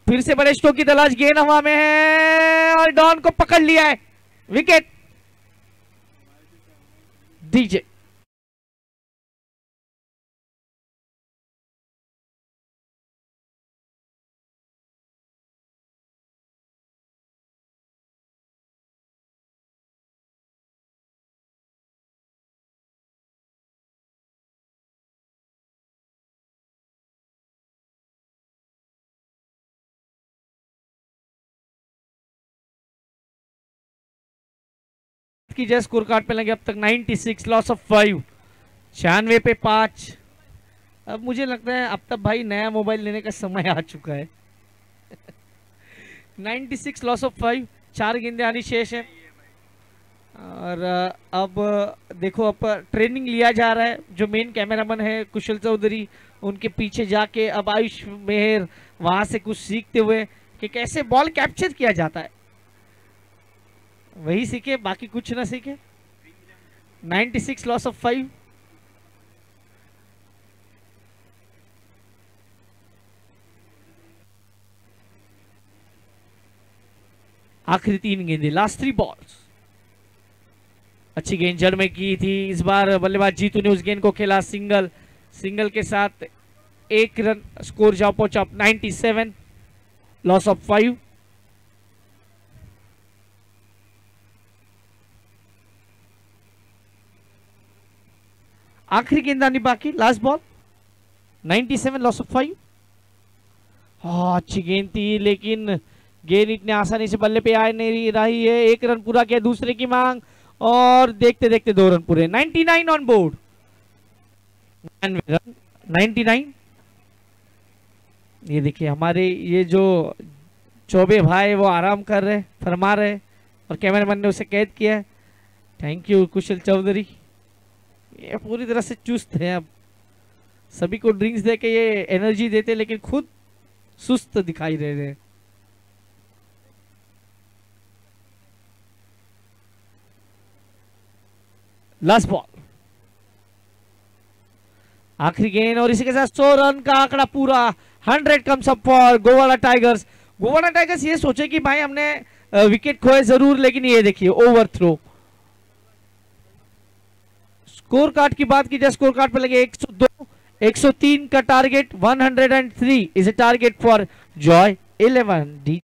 फिर से बड़े स्ट्रोक की तलाश, गेंद हवा में है और डॉन को पकड़ लिया है। विकेट। डीजे की जय स्कोर कार्ड पे लगे अब तक 96 लॉस ऑफ 5 96 पे 5। अब मुझे लगता है अब तक भाई नया मोबाइल लेने का समय आ चुका है। 96 लॉस ऑफ 5 4 गेंदें आनी शेष है। और अब देखो अब ट्रेनिंग लिया जा रहा है। जो मेन कैमरामैन है कुशल चौधरी उनके पीछे जाके अब आयुष मेहर वहां से कुछ सीखते हुए कि कैसे बॉल कैप्चर किया जाता है वही सीखे, बाकी कुछ ना सीखे। 96 लॉस ऑफ 5। आखिरी 3 गेंदें, लास्ट 3 बॉल्स। अच्छी गेंद जड़ में की थी। इस बार बल्लेबाज जीतू ने उस गेंद को खेला सिंगल। सिंगल के साथ 1 रन स्कोर जाओ पहुंचा 97 लॉस ऑफ 5। आखिरी गेंद आनी बाकी, लास्ट बॉल। 97 loss of 5। हाँ अच्छी गेंद थी लेकिन गेंद इतने आसानी से बल्ले पे आ नहीं रही है। 1 रन पूरा किया, दूसरे की मांग, और देखते देखते 2 रन पूरे। 99 ऑन बोर्ड। 99। ये देखिए हमारे ये जो चौबे भाई वो आराम कर रहे फरमा रहे और कैमरामैन ने उसे कैद किया है। थैंक यू कुशल चौधरी। ये पूरी तरह से चुस्त है। अब सभी को ड्रिंक्स देके ये एनर्जी देते लेकिन खुद सुस्त दिखाई दे रहे हैं। लास्ट बॉल, आखिरी गेंद, और इसी के साथ 100 रन का आंकड़ा पूरा। 100 comes up for Gowada tigers. Gowada tigers ये सोचे कि भाई हमने विकेट खोए जरूर, लेकिन ये देखिए ओवर थ्रो। स्कोर कार्ड की बात की जाए, स्कोर कार्ड पे लगे 102, 103 का target. 103 is a target for Joy 11।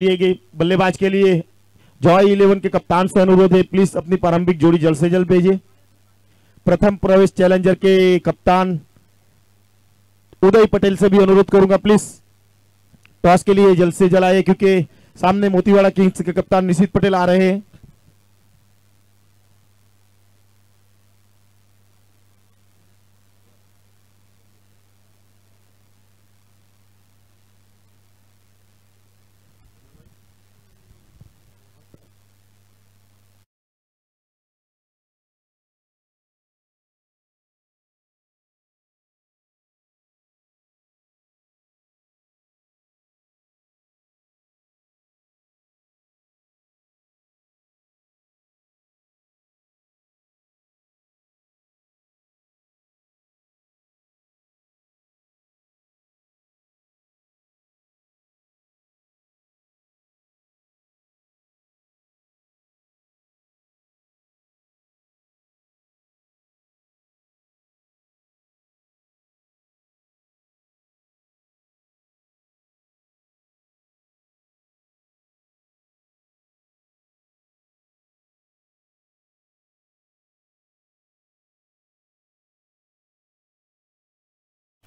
बल्लेबाज के लिए जॉय 11 के कप्तान से अनुरोध है, प्लीज अपनी प्रारंभिक जोड़ी जल्द से जल्द भेजिए। प्रथम प्रवेश चैलेंजर के कप्तान उदय पटेल से भी अनुरोध करूंगा, प्लीज टॉस के लिए जल्द से जल्द आए, क्योंकि सामने मोतीवाड़ा किंग्स के कप्तान निशित पटेल आ रहे हैं।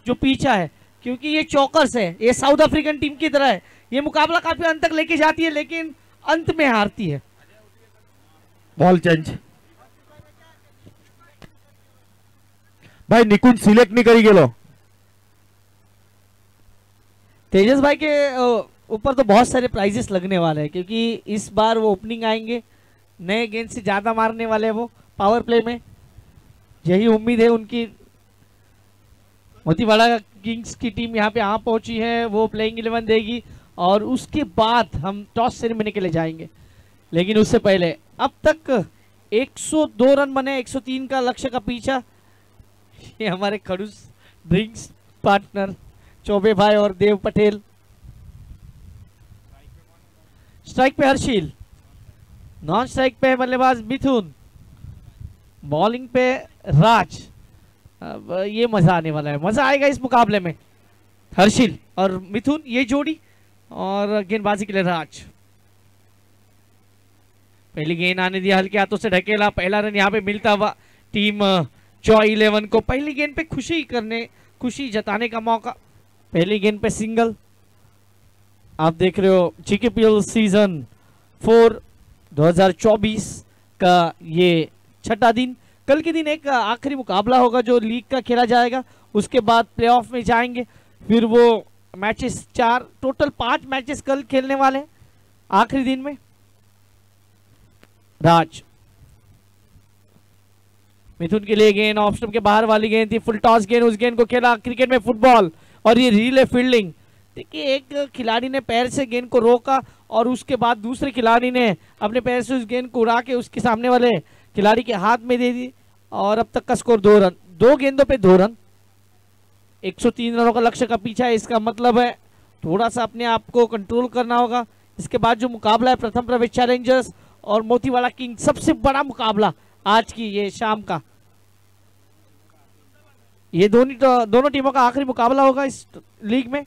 जो पीछा है, क्योंकि ये चौकर्स है, ये साउथ अफ्रीकन टीम की तरह है। ये मुकाबला काफी अंत तक लेके जाती है, लेकिन अंत में हारती है। Ball change. भाई निकुंज सिलेक्ट नहीं करी गेलो। तेजस भाई के ऊपर तो बहुत सारे प्राइजेस लगने वाले हैं, क्योंकि इस बार वो ओपनिंग आएंगे, नए गेंद से ज्यादा मारने वाले हैं वो पावर प्ले में। यही उम्मीद है उनकी। मोतीवाड़ा किंग्स की टीम यहाँ पे आ पहुंची है, वो प्लेइंग 11 देगी और उसके बाद हम टॉस सेरेमनी के लिए जाएंगे। लेकिन उससे पहले अब तक 102 रन बने, 103 का लक्ष्य का पीछा। ये हमारे खड़ूस ड्रिंक्स पार्टनर चौबे भाई और देव पटेल। स्ट्राइक पे हर्षिल, नॉन स्ट्राइक पे बल्लेबाज मिथुन, बॉलिंग पे राज। अब ये मजा आने वाला है, मजा आएगा इस मुकाबले में। हर्षिल और मिथुन ये जोड़ी, और गेंदबाजी के लिए राज। पहली गेंद आने दिया, हल्के हाथों से ढकेला, पहला रन यहाँ पे मिलता हुआ टीम जॉय 11 को। पहली गेंद पे खुशी जताने का मौका। पहली गेंद पे सिंगल। आप देख रहे हो जीकेपीएल सीजन 4 2024 का ये छठा दिन। कल के दिन एक आखिरी मुकाबला होगा जो लीग का खेला जाएगा, उसके बाद प्लेऑफ में जाएंगे। फिर वो मैचेस टोटल 5 मैचेस कल खेलने वाले हैं आखिरी दिन में। राज, मिथुन के लिए गेंद ऑफ स्टंप के बाहर वाली गेंद थी, फुल टॉस गेंद। उस गेंद को खेला क्रिकेट में फुटबॉल, और ये रिले फील्डिंग। देखिए एक खिलाड़ी ने पैर से गेंद को रोका और उसके बाद दूसरे खिलाड़ी ने अपने पैर से उस गेंद को उड़ा के उसके सामने वाले खिलाड़ी के हाथ में दे दी, और अब तक का स्कोर 2 रन। 2 गेंदों पे 2 रन, 103 रनों का लक्ष्य का पीछा है। इसका मतलब है थोड़ा सा अपने आप को कंट्रोल करना होगा। इसके बाद जो मुकाबला है प्रथम प्रवेश चैलेंजर्स और मोतीवाड़ा किंग, सबसे बड़ा मुकाबला आज की ये शाम का। ये दोनों टीमों का आखिरी मुकाबला होगा इस लीग में।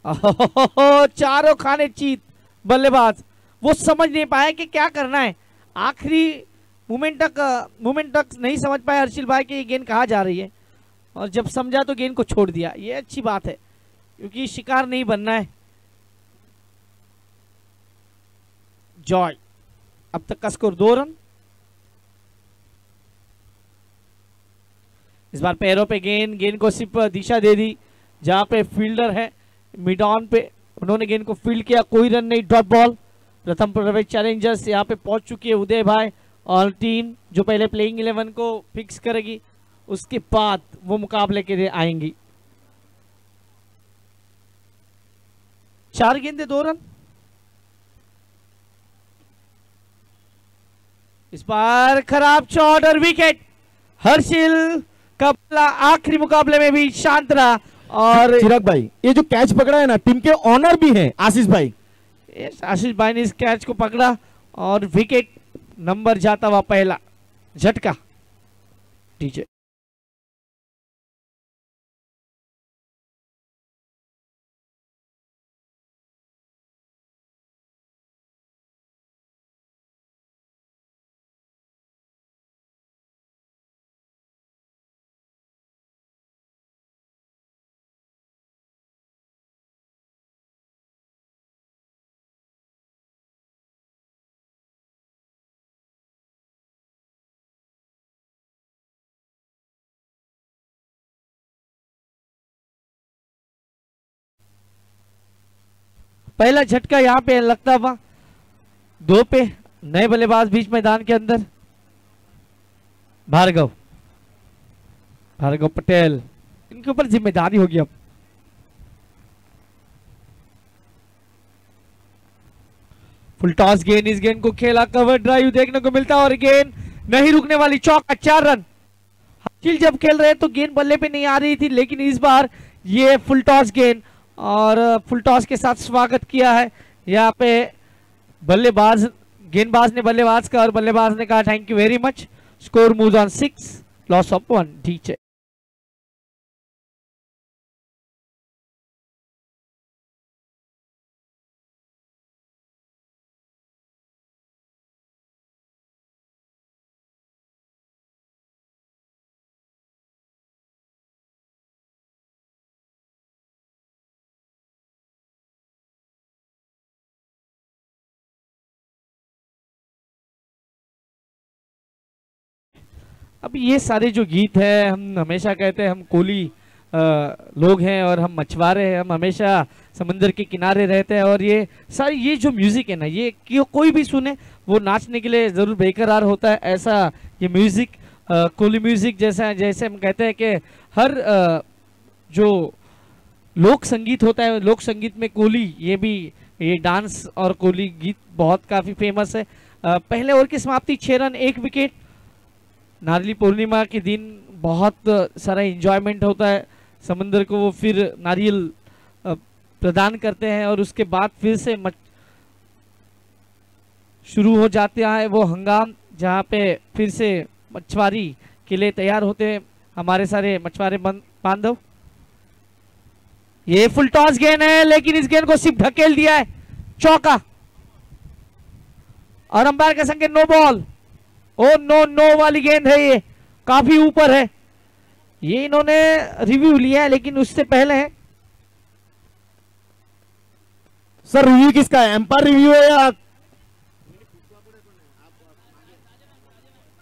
चारों खाने चीत बल्लेबाज, वो समझ नहीं पाया कि क्या करना है। आखिरी मोमेंट तक नहीं समझ पाया हर्षिल भाई कि ये गेंद कहाँ जा रही है, और जब समझा तो गेंद को छोड़ दिया। ये अच्छी बात है, क्योंकि शिकार नहीं बनना है। जॉय, अब तक का स्कोर 2 रन। इस बार पैरों पे गेंद को सिर्फ दिशा दे दी जहां पे फील्डर है मिड ऑन पे, उन्होंने गेंद को फील्ड किया, कोई रन नहीं, डॉट बॉल। प्रथम प्रवेश चैलेंजर्स यहाँ पे पहुंच चुकी है उदय भाई और टीम, जो पहले प्लेइंग 11 को फिक्स करेगी, उसके बाद वो मुकाबले के लिए आएंगी। 4 गेंदे 2 रन। इस बार खराब शॉट और विकेट। हर्षिल का आखिरी मुकाबले में भी शांत रहा। और चिराग भाई, ये जो कैच पकड़ा है ना, टीम के ऑनर भी हैं आशीष भाई। आशीष भाई ने इस कैच को पकड़ा और विकेट नंबर जाता हुआ पहला झटका। डीजे पहला झटका यहाँ पे लगता हुआ 2 पे। नए बल्लेबाज बीच मैदान के अंदर भार्गव पटेल, इनके ऊपर जिम्मेदारी होगी अब। फुल टॉस गेंद, इस गेंद को खेला, कवर ड्राइव देखने को मिलता है और गेंद नहीं रुकने वाली, चौका, 4 रन। हकील जब खेल रहे तो गेंद बल्ले पे नहीं आ रही थी, लेकिन इस बार ये फुल टॉस गेंद और फुल टॉस के साथ स्वागत किया है यहाँ पे गेंदबाज ने बल्लेबाज का, और बल्लेबाज ने कहा thank you very much. Score moves on 6, loss of 1 teacher. अब ये सारे जो गीत है, हम हमेशा कहते हैं हम कोली लोग हैं और हम मछुआरे हैं, हम हमेशा समंदर के किनारे रहते हैं, और ये सारी ये जो म्यूजिक है ना, ये कोई भी सुने वो नाचने के लिए जरूर बेकरार होता है। ऐसा ये म्यूजिक कोली म्यूजिक जैसे हम कहते हैं कि हर जो लोक संगीत होता है, लोक संगीत में कोली ये डांस और कोली गीत बहुत काफी फेमस है। पहले ओवर की समाप्ति 6 रन 1 विकेट। नारियल पूर्णिमा के दिन बहुत सारा एंजॉयमेंट होता है, समंदर को वो फिर नारियल प्रदान करते हैं और उसके बाद फिर से शुरू हो जाता है वो हंगाम, जहाँ पे फिर से मछुआरी के लिए तैयार होते हैं हमारे सारे मछुआरे बांधव। ये फुल टॉस गेंद है, लेकिन इस गेंद को सिर्फ ढकेल दिया है, चौका, और अंपायर का संकेत नो बॉल। ओ नो वाली गेंद है, ये काफी ऊपर है। ये इन्होंने रिव्यू लिया है, लेकिन उससे पहले है सर रिव्यू किसका है, एम्पायर रिव्यू है या?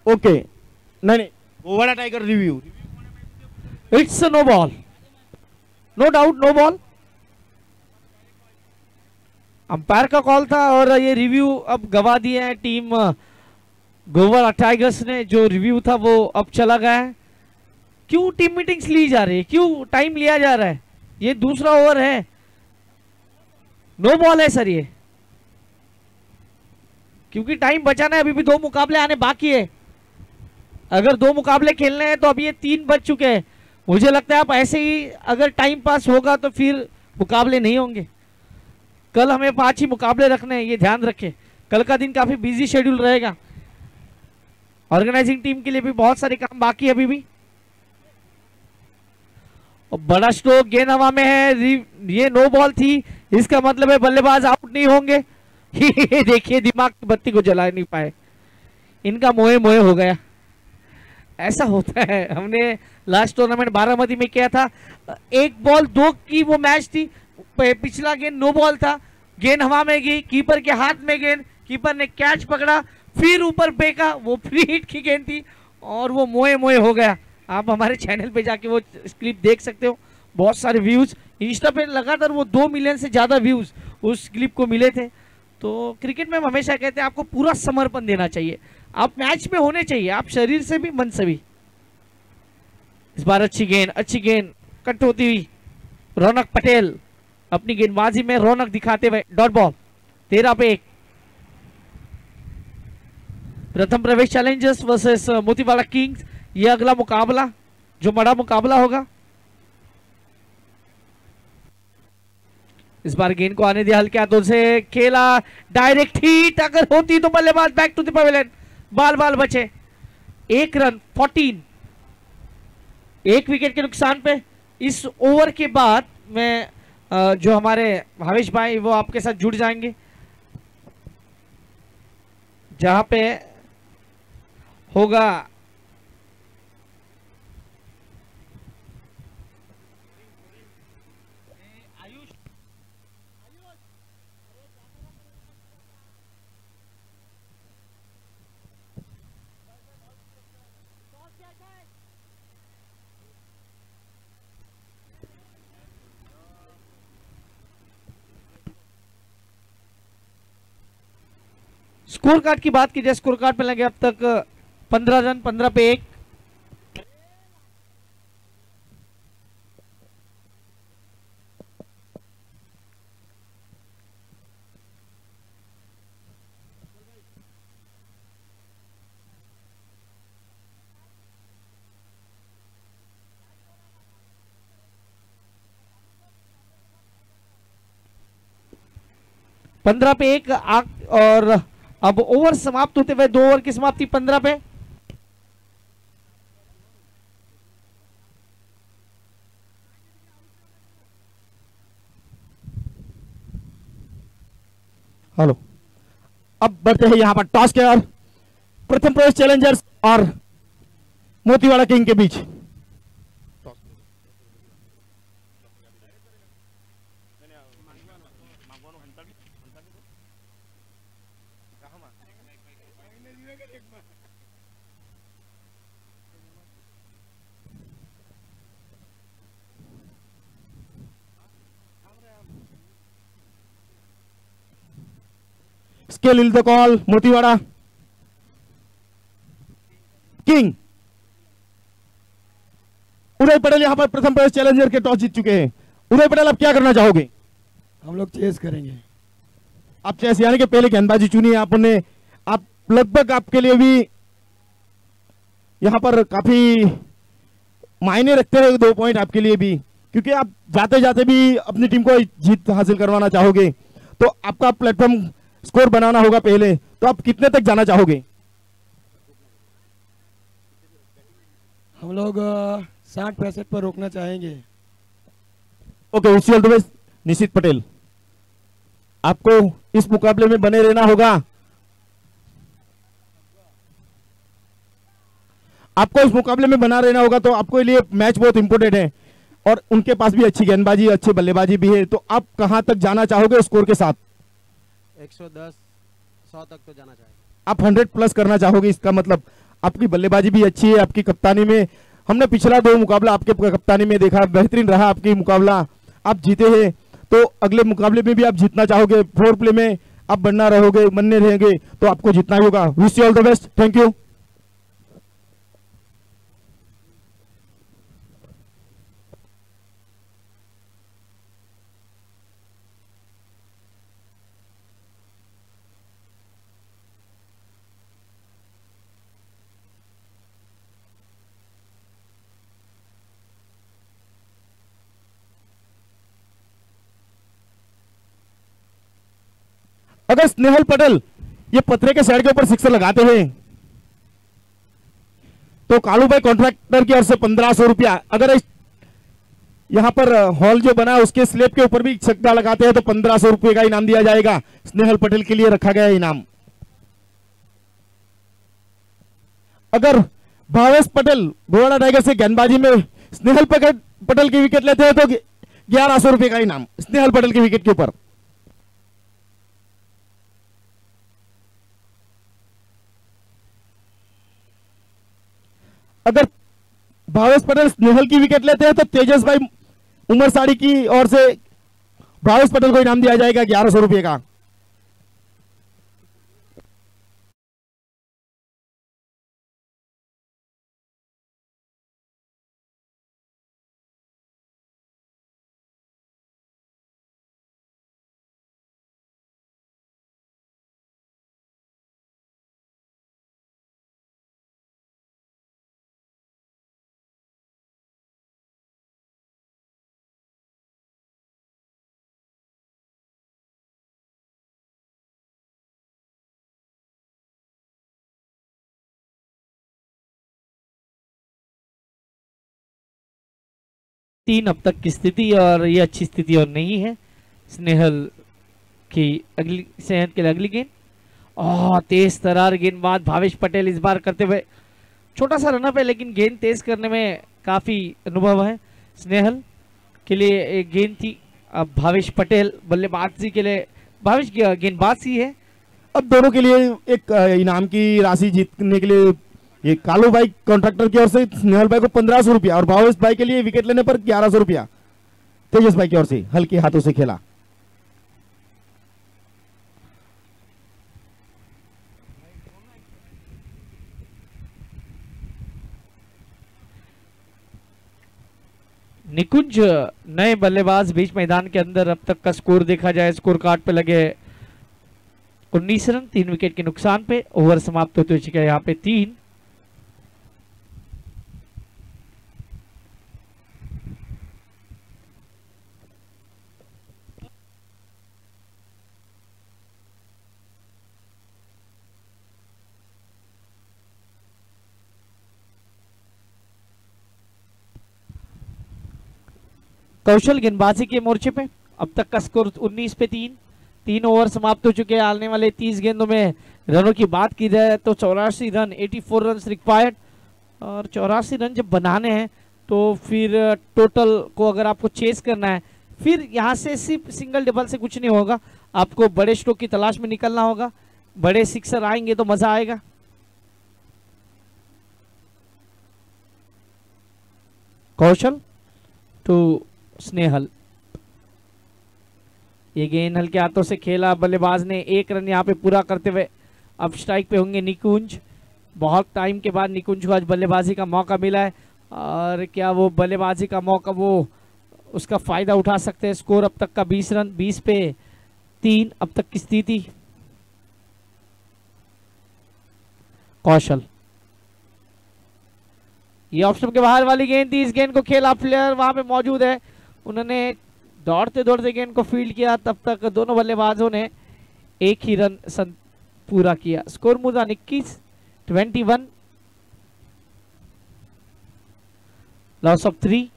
ओके, नहीं Gowada tiger review. It's no ball, no doubt no ball. Umpire का कॉल था और ये रिव्यू अब गवा दिया है टीम गोवाड़ा टाइगर्स ने। जो रिव्यू था वो अब चला गया है। क्यों टीम मीटिंग्स ली जा रही है, क्यों टाइम लिया जा रहा है? ये दूसरा ओवर है, नो बॉल है सर ये, क्योंकि टाइम बचाना है। अभी भी 2 मुकाबले आने बाकी है। अगर 2 मुकाबले खेलने हैं तो अभी ये 3 बज चुके हैं। मुझे लगता है आप ऐसे ही अगर टाइम पास होगा तो फिर मुकाबले नहीं होंगे। कल हमें 5 ही मुकाबले रखने हैं, ये ध्यान रखें। कल का दिन काफी बिजी शेड्यूल रहेगा, ऑर्गेनाइजिंग टीम के लिए भी बहुत सारे काम बाकी है अभी भी। और बड़ा स्ट्रोक, गेंद हवा में है, ये नो बॉल थी, इसका मतलब है बल्लेबाज आउट नहीं होंगे। देखिए दिमाग की बत्ती को जला नहीं पाए, इनका मोए मोए हो गया। ऐसा होता है, हमने लास्ट टूर्नामेंट बारामती में किया था, 1 बॉल 2 की वो मैच थी। पिछला गेंद नो बॉल था, गेंद हवा में गई, कीपर के हाथ में गेंद, कीपर ने कैच पकड़ा, फिर ऊपर फेंका, वो फ्री हिट की गेंद थी और वो मोए मोए हो गया। आप हमारे चैनल पे जाके वो क्लिप देख सकते हो, बहुत सारे व्यूज इंस्टा पे लगातार वो 2 मिलियन से ज्यादा व्यूज उस क्लिप को मिले थे। तो क्रिकेट में हम हमेशा कहते हैं आपको पूरा समर्पण देना चाहिए, आप मैच में होने चाहिए, आप शरीर से भी मन से भी। इस बार अच्छी गेंद कट होती हुई, रौनक पटेल अपनी गेंदबाजी में रौनक दिखाते हुए डॉट बॉल, 13 पे 1। प्रथम प्रवेश चैलेंजर्स वर्सेस मोतीवाला किंग्स, ये अगला मुकाबला जो बड़ा मुकाबला होगा। इस बार गेंद को आने दिया हल्के हाथों से, खेला, डायरेक्ट हिट, अगर होती तो बल्लेबाज बैक टू द पवेलियन, बाल बचे। 1 रन 14, 1 विकेट के नुकसान पे। इस ओवर के बाद मैं जो हमारे भावेश भाई वो आपके साथ जुड़ जाएंगे, जहां पे होगा स्कोर कार्ड की बात की जाए, स्कोर कार्ड पे लगे अब तक 15 रन, 15 पे 1। पंद्रह पे 1 और अब ओवर समाप्त होते हुए 2 ओवर की समाप्ति 15 पे। हेलो, अब बढ़ते हैं यहां पर टॉस के और प्रथम प्रवेश चैलेंजर्स और मोतीवाड़ा किंग के बीच। Scale ill the call, Motiwada king. Uday Patel यहां पर प्रथम प्रवेश चैलेंजर के टॉस जीत चुके हैं। उदय पटेल, आप क्या करना चाहोगे? हम लोग चेस करेंगे। आप चेस यानी कि पहले गेंदबाजी चुनी है आपने, आप लगभग आपके लिए भी यहां पर काफी मायने रखते हैं 2 पॉइंट आपके लिए भी, क्योंकि आप जाते जाते भी अपनी टीम को जीत हासिल करवाना चाहोगे, तो आपका प्लेटफॉर्म स्कोर बनाना होगा पहले। तो आप कितने तक जाना चाहोगे? हम लोग 60-65 पर रोकना चाहेंगे। Okay, wish you all the best Nishit Patel. आपको इस मुकाबले में बने रहना होगा। आपको इस मुकाबले में बना रहना होगा, तो आपके लिए मैच बहुत इंपॉर्टेंट है और उनके पास भी अच्छी गेंदबाजी, अच्छी बल्लेबाजी भी है। तो आप कहां तक जाना चाहोगे स्कोर के साथ? 110-100 तक तो जाना चाहिए। आप 100 प्लस करना चाहोगे, इसका मतलब आपकी बल्लेबाजी भी अच्छी है। आपकी कप्तानी में हमने पिछला 2 मुकाबला आपके कप्तानी में देखा, बेहतरीन रहा आपकी मुकाबला, आप जीते हैं। तो अगले मुकाबले में भी आप जीतना चाहोगे, 4 प्ले में आप बनना रहोगे, बनने रहेंगे, तो आपको जीतना ही होगा। Wish you all the best, thank you. अगर स्नेहल पटेल ये पत्रे के साइड के ऊपर सिक्सर लगाते हैं तो कालू भाई कॉन्ट्रैक्टर की ओर से 1500 रुपया, अगर यहां पर हॉल जो बना है उसके स्लेब के ऊपर भी छक्का लगाते हैं तो 1500 रुपए का इनाम दिया जाएगा। स्नेहल पटेल के लिए रखा गया इनाम। अगर भावेश पटेल गोवाड़ा टाइगर से गेंदबाजी में स्नेहल पटेल की विकेट लेते हैं तो 1100 रुपए का इनाम स्नेहल पटेल की विकेट के ऊपर। अगर भावेश पटेल स्नेहल की विकेट लेते हैं तो तेजस भाई उमर साड़ी की ओर से भावेश पटेल को इनाम दिया जाएगा 1100 रुपए का। तीन अब तक की स्थिति और ये अच्छी स्थिति और नहीं है स्नेहल की अगली सेहत के लिए अगली गेंद और तेज तरार गेंदबाज भावेश पटेल इस बार करते हुए छोटा सा रनअप है लेकिन गेंद तेज करने में काफी अनुभव है स्नेहल के लिए एक गेंद थी। अब भावेश पटेल बल्लेबाजी के लिए भावेश गेंदबाज ही है। अब दोनों के लिए एक इनाम की राशि जीतने के लिए ये कालू भाई कॉन्ट्रैक्टर की ओर से स्नेहल भाई को 1500 रुपया और भावेश भाई के लिए विकेट लेने पर 1100 रुपया तेजस भाई की ओर से हल्के हाथों से खेला। निकुंज नए बल्लेबाज बीच मैदान के अंदर। अब तक का स्कोर देखा जाए, स्कोर कार्ड पे लगे 19 रन 3 विकेट के नुकसान पे। ओवर समाप्त होते चुके हैं यहाँ पे 3। कौशल गेंदबाजी के मोर्चे पे अब तक का स्कोर 19 पे 3 ओवर समाप्त हो चुके हैं। आने वाले 30 गेंदों में रनों की बात की जाए तो 84 रन 84 रन रिक्वायर्ड, और 84 रन जब बनाने हैं तो फिर टोटल को अगर आपको चेस करना है, फिर यहाँ से सिर्फ सिंगल डबल से कुछ नहीं होगा, आपको बड़े स्ट्रोक की तलाश में निकलना होगा। बड़े सिक्सर आएंगे तो मजा आएगा। कौशल टू स्नेहल, ये गेंद हल्के हाथों से खेला, बल्लेबाज ने 1 रन यहाँ पे पूरा करते हुए अब स्ट्राइक पे होंगे निकुंज। बहुत टाइम के बाद निकुंज को आज बल्लेबाजी का मौका मिला है, और क्या वो बल्लेबाजी का मौका वो उसका फायदा उठा सकते हैं। स्कोर अब तक का 20 रन 20 पे 3 अब तक की स्थिति। कौशल, ये ऑप्शन के बाहर वाली गेंद थी, इस गेंद को खेला, प्लेयर वहां पे मौजूद है, उन्होंने दौड़ते दौड़ते गेंद को फील्ड किया। तब तक दोनों बल्लेबाजों ने एक ही रन पूरा किया। स्कोर मुझा 21 loss of 3।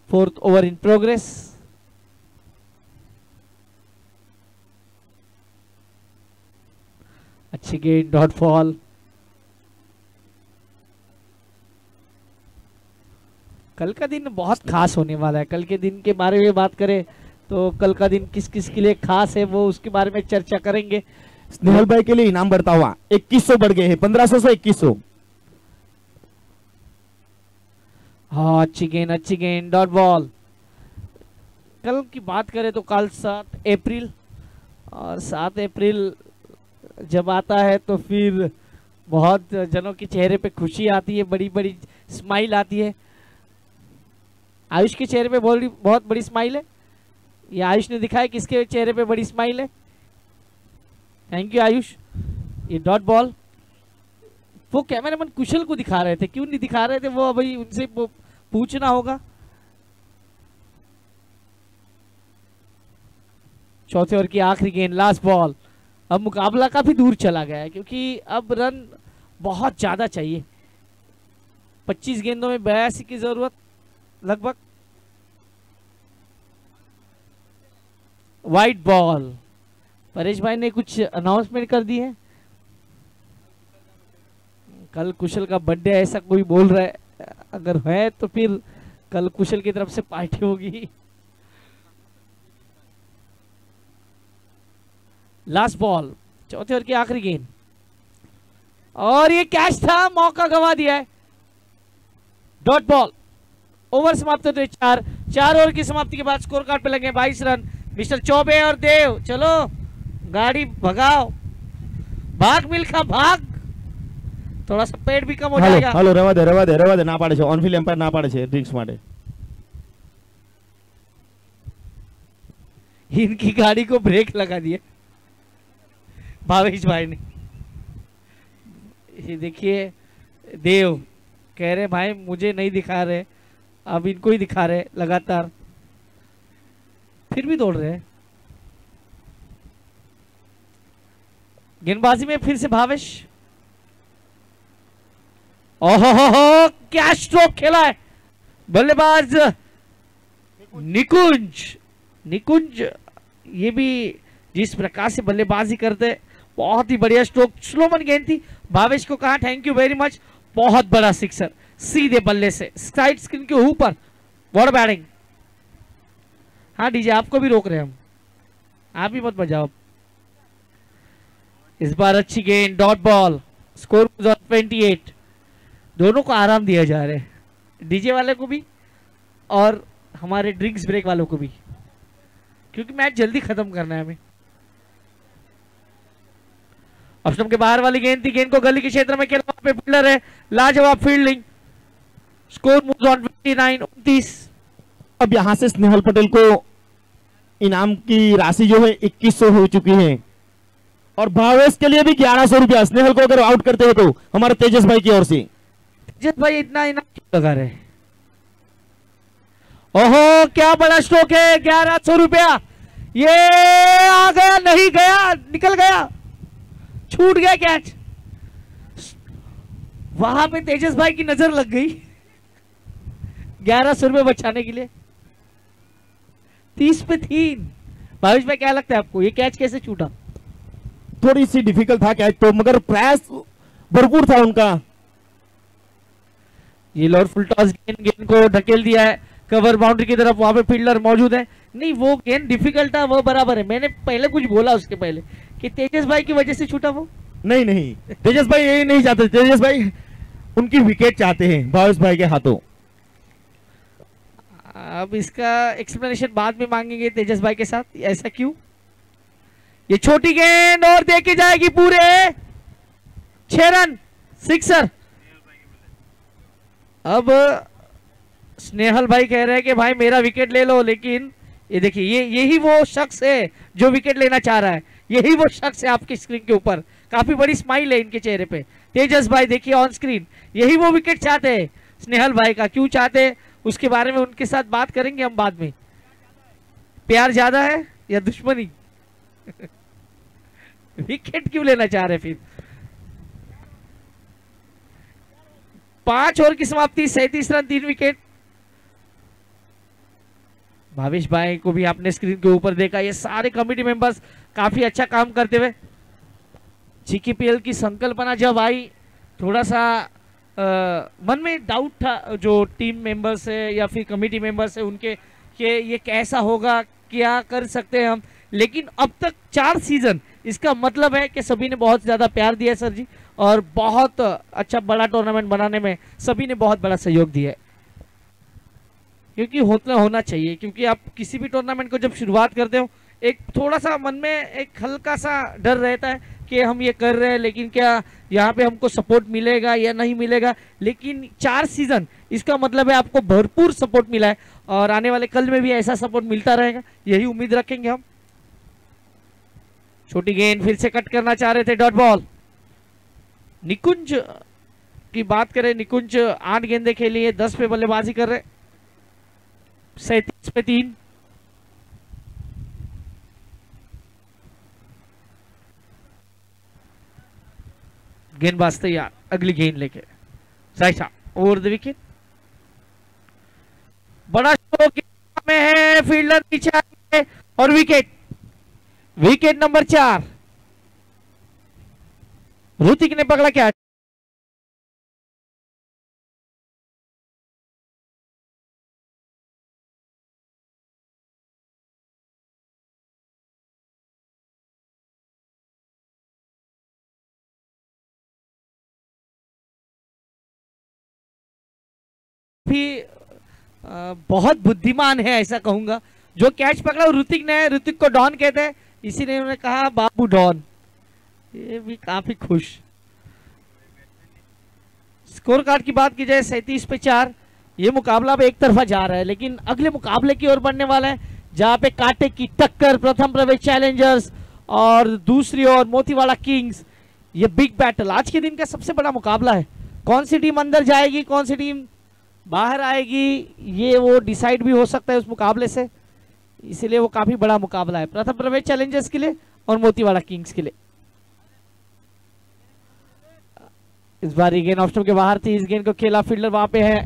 4th over in progress. अच्छी गेंद, डॉट बॉल। कल का दिन बहुत खास होने वाला है। कल के दिन के बारे में बात करें तो कल का दिन किस किस के लिए खास है वो उसके बारे में चर्चा करेंगे। स्नेहल भाई के लिए इनाम बढ़ता हुआ 2100 बढ़ गए हैं, 1500 से 2100। हाँ, अच्छी गेंद, डॉट बॉल। कल की बात करें तो कल 7 अप्रैल, और 7 अप्रैल जब आता है तो फिर बहुत जनों के चेहरे पे खुशी आती है, बड़ी बड़ी स्माइल आती है। आयुष के चेहरे पे बहुत बड़ी स्माइल है। ये आयुष ने दिखाया किसके चेहरे पे बड़ी स्माइल है। Thank you Ayush. ये डॉट बॉल वो कैमरामैन कुशल को दिखा रहे थे, क्यों नहीं दिखा रहे थे वो अभी उनसे पूछना होगा। चौथे ओवर की आखिरी गेंद, लास्ट बॉल। अब मुकाबला काफी दूर चला गया है क्योंकि अब रन बहुत ज्यादा चाहिए। 25 गेंदों में 82 की जरूरत लगभग। White ball. परेश भाई ने कुछ अनाउंसमेंट कर दी है। कल कुशल का बर्थडे ऐसा कोई बोल रहा है, अगर है तो फिर कल कुशल की तरफ से पार्टी होगी। लास्ट बॉल, चौथे ओवर की आखिरी गेंद, और ये कैच था, मौका गंवा दिया है। Dot ball. ओवर समाप्त होते 4 ओवर की समाप्ति के बाद स्कोर कार्ड पे लगे 22 रन। मिस्टर चौबे और देव, चलो गाड़ी भगाओ, भाग मिल्खा भाग, थोड़ा सा पेट भी कम हो जाएगा। हेलो रवा दे ना पाड़े छे, ऑन फील्ड एम्पायर ना पाड़े छे ड्रिंक्स माटे। इनकी गाड़ी को ब्रेक लगा दिए भावेश भाई ने। ये देखिए देव कह रहे भाई मुझे नहीं दिखा रहे, अब इनको ही दिखा रहे लगातार, फिर भी दौड़ रहे हैं। गेंदबाजी में फिर से भावेश। ओहो, क्या स्ट्रोक खेला है बल्लेबाज निकुंज। ये भी जिस प्रकार से बल्लेबाजी करते, बहुत ही बढ़िया स्ट्रोक। स्लोमन गेंद थी, भावेश को कहा थैंक यू वेरी मच। बहुत बड़ा सिक्सर सीधे बल्ले से साइड स्क्रीन के ऊपर। What batting. हाँ डीजे आपको भी रोक रहे हैं हम, आप भी मत बजाओ। इस बार अच्छी गेंद, डॉट बॉल। स्कोर 28। दोनों को आराम दिया जा रहा है, डीजे वाले को भी और हमारे ड्रिंक्स ब्रेक वालों को भी, क्योंकि मैच जल्दी खत्म करना है हमें। ऑप्शन के बाहर वाली गेंद थी, गेंद को गली के क्षेत्र में खेला, पे फील्डर है, लाजवाब फील्डिंग। Score moves on 29 29। अब यहाँ से स्नेहल पटेल को इनाम की राशि जो है 2100 हो चुकी है और भावेश के लिए भी 1100 रुपया। स्नेहल को अगर आउट करते हैं तो हमारे तेजस भाई की ओर से। तेजस भाई इतना इनाम क्यों लगा रहे? ओहो क्या बड़ा स्ट्रोक है, 1100 रुपया। ये आ गया, नहीं गया, निकल गया, छूट गया कैच। वहां पे तेजस भाई की नजर लग गई 1100 रुपये बचाने के लिए। 30 पे 3। भावेश भाई क्या लगता है आपको ये कैच कैसे छूटा? थोड़ी सी डिफिकल्ट था कैच तो, मगर प्रयास भरपूर था उनका। ये लॉर्ड फुल टॉस गेंद को ढकेल दिया है कवर बाउंड्री की तरफ। वहां पे फील्डर मौजूद है। नहीं वो गेंद डिफिकल्ट था, वो बराबर है। मैंने पहले कुछ बोला उसके पहले कि तेजस भाई की वजह से छूटा वो। नहीं नहीं, तेजस भाई यही नहीं चाहते। तेजस भाई उनकी विकेट चाहते हैं भावेश भाई के हाथों। अब इसका एक्सप्लेनेशन बाद में मांगेंगे तेजस भाई के साथ, ऐसा क्यों? ये छोटी गेंद और देके जाएगी पूरे 6 रन, सिक्सर। अब स्नेहल भाई कह रहे हैं कि भाई मेरा विकेट ले लो, लेकिन ये देखिए यही वो शख्स है जो विकेट लेना चाह रहा है। यही वो शख्स है आपकी स्क्रीन के ऊपर, काफी बड़ी स्माइल है इनके चेहरे पे। तेजस भाई देखिए ऑन स्क्रीन, यही वो विकेट चाहते हैं स्नेहल भाई का। क्यों चाहते हैं उसके बारे में उनके साथ बात करेंगे हम बाद में। प्यार ज्यादा है या दुश्मनी? विकेट क्यों लेना चाह रहे फिर? 5 ओवर की समाप्ति, 37 रन, 3 विकेट। भावेश भाई को भी आपने स्क्रीन के ऊपर देखा। ये सारे कमेटी मेंबर्स काफी अच्छा काम करते हुए। जीकेपीएल की संकल्पना जब आई, थोड़ा सा मन में डाउट था जो टीम मेंबर्स है या फिर कमेटी मेंबर्स है उनके, कि ये कैसा होगा, क्या कर सकते हैं हम। लेकिन अब तक 4 सीजन, इसका मतलब है कि सभी ने बहुत ज्यादा प्यार दिया है सर जी, और बहुत अच्छा बड़ा टूर्नामेंट बनाने में सभी ने बहुत बड़ा सहयोग दिया है। क्योंकि होना चाहिए, क्योंकि आप किसी भी टूर्नामेंट को जब शुरुआत करते हो एक थोड़ा सा मन में एक हल्का सा डर रहता है कि हम ये कर रहे हैं लेकिन क्या यहाँ पे हमको सपोर्ट मिलेगा या नहीं मिलेगा। लेकिन 4 सीजन, इसका मतलब है आपको भरपूर सपोर्ट मिला है और आने वाले कल में भी ऐसा सपोर्ट मिलता रहेगा, यही उम्मीद रखेंगे हम। छोटी गेंद फिर से कट करना चाह रहे थे, डॉट बॉल। निकुंज की बात करें, निकुंज 8 गेंदे खेली है, 10 पे बल्लेबाजी कर रहे, 37 पे 3। गेंदबाज तैयार अगली गेंद लेके, साइसा ओवर द विकेट। बड़ा स्ट्रोक में है, फील्डर पीछे आ गए और विकेट, विकेट नंबर 4। ऋतिक ने पकड़ा क्या? भी बहुत बुद्धिमान है ऐसा कहूंगा। जो कैच पकड़ा वो ऋतिक ने है, ऋतिक को डॉन कहते हैं, इसी ने उन्होंने कहा बाबू डॉन। ये भी काफी खुश। स्कोर कार्ड की बात की जाए 37 पे 4। ये मुकाबला अब एक तरफा जा रहा है, लेकिन अगले मुकाबले की ओर बढ़ने वाला है जहां पे कांटे की टक्कर, प्रथम प्रवेश चैलेंजर्स और दूसरी ओर मोतीवाड़ा किंग्स। ये बिग बैटल आज के दिन का सबसे बड़ा मुकाबला है। कौन सी टीम अंदर जाएगी, कौन सी टीम बाहर आएगी, ये वो डिसाइड भी हो सकता है उस मुकाबले से, इसीलिए वो काफी बड़ा मुकाबला है प्रथम प्रवेश चैलेंजर्स के लिए और मोतीवाड़ा किंग्स के लिए। इस बार ये गेंद ऑप्शन के बाहर थी, इस गेंद को खेला, फील्डर वहां पे है।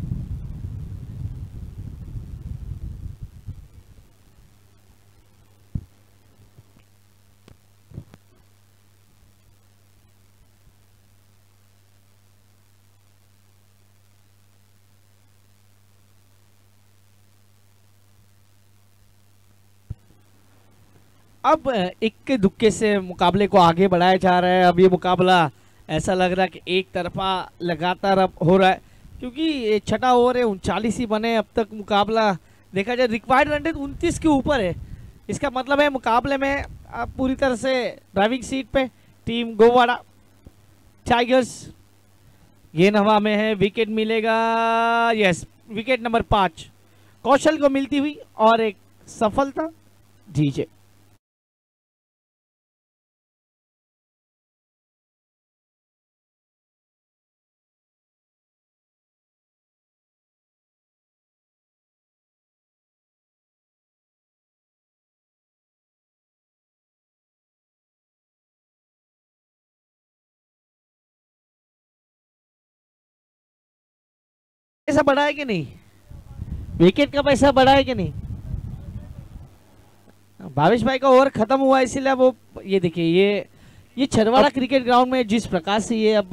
अब इक्के दुक्के से मुकाबले को आगे बढ़ाया जा रहा है। अब ये मुकाबला ऐसा लग रहा है कि एक तरफा लगातार अब हो रहा है, क्योंकि ये 6ठा ओवर है, 39 ही बने अब तक। मुकाबला देखा जाए रिक्वायर्ड रन रेट 29 के ऊपर है। इसका मतलब है मुकाबले में अब पूरी तरह से ड्राइविंग सीट पे टीम गोवाड़ा टाइगर्स। गेंद हवा में है, विकेट मिलेगा। यस, विकेट नंबर 5 कौशल को मिलती हुई और एक सफलता डीजे। पैसा बढ़ा है कि नहीं? विकेट का पैसा बढ़ा है कि नहीं? भावेश भाई का ओवर खत्म हुआ, इसीलिए वो ये देखिए ये छरवाड़ा क्रिकेट ग्राउंड में जिस प्रकार से ये अब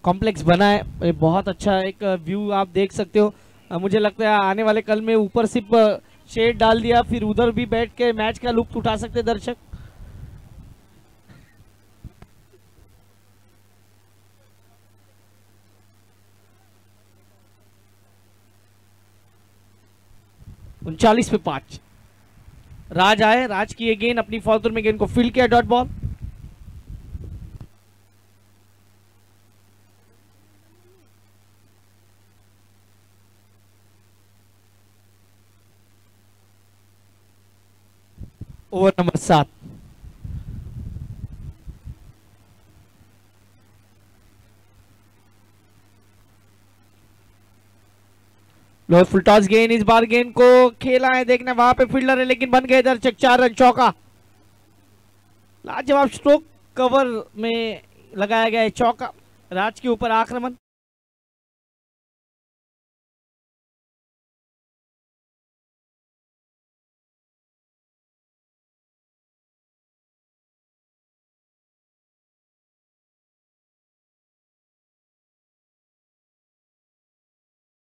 कॉम्प्लेक्स बना है, ये बहुत अच्छा एक व्यू आप देख सकते हो। मुझे लगता है आने वाले कल में ऊपर सिर्फ शेड डाल दिया, फिर उधर भी बैठ के मैच का लुत्फ उठा सकते दर्शक। उनचालीस पे 5 राज आए, राज की ये गेंद अपनी फॉर्चून में गेंद को फील्ड किया, डॉट बॉल। Over number 7। लो फुल टॉस गेंद, इस बार गेंद को खेला है, देखना वहां पे फील्डर है लेकिन बन गए दर्शक। 4 रन, चौका। लाजवाब स्ट्रोक कवर में लगाया गया है चौका। राज के ऊपर आक्रमण।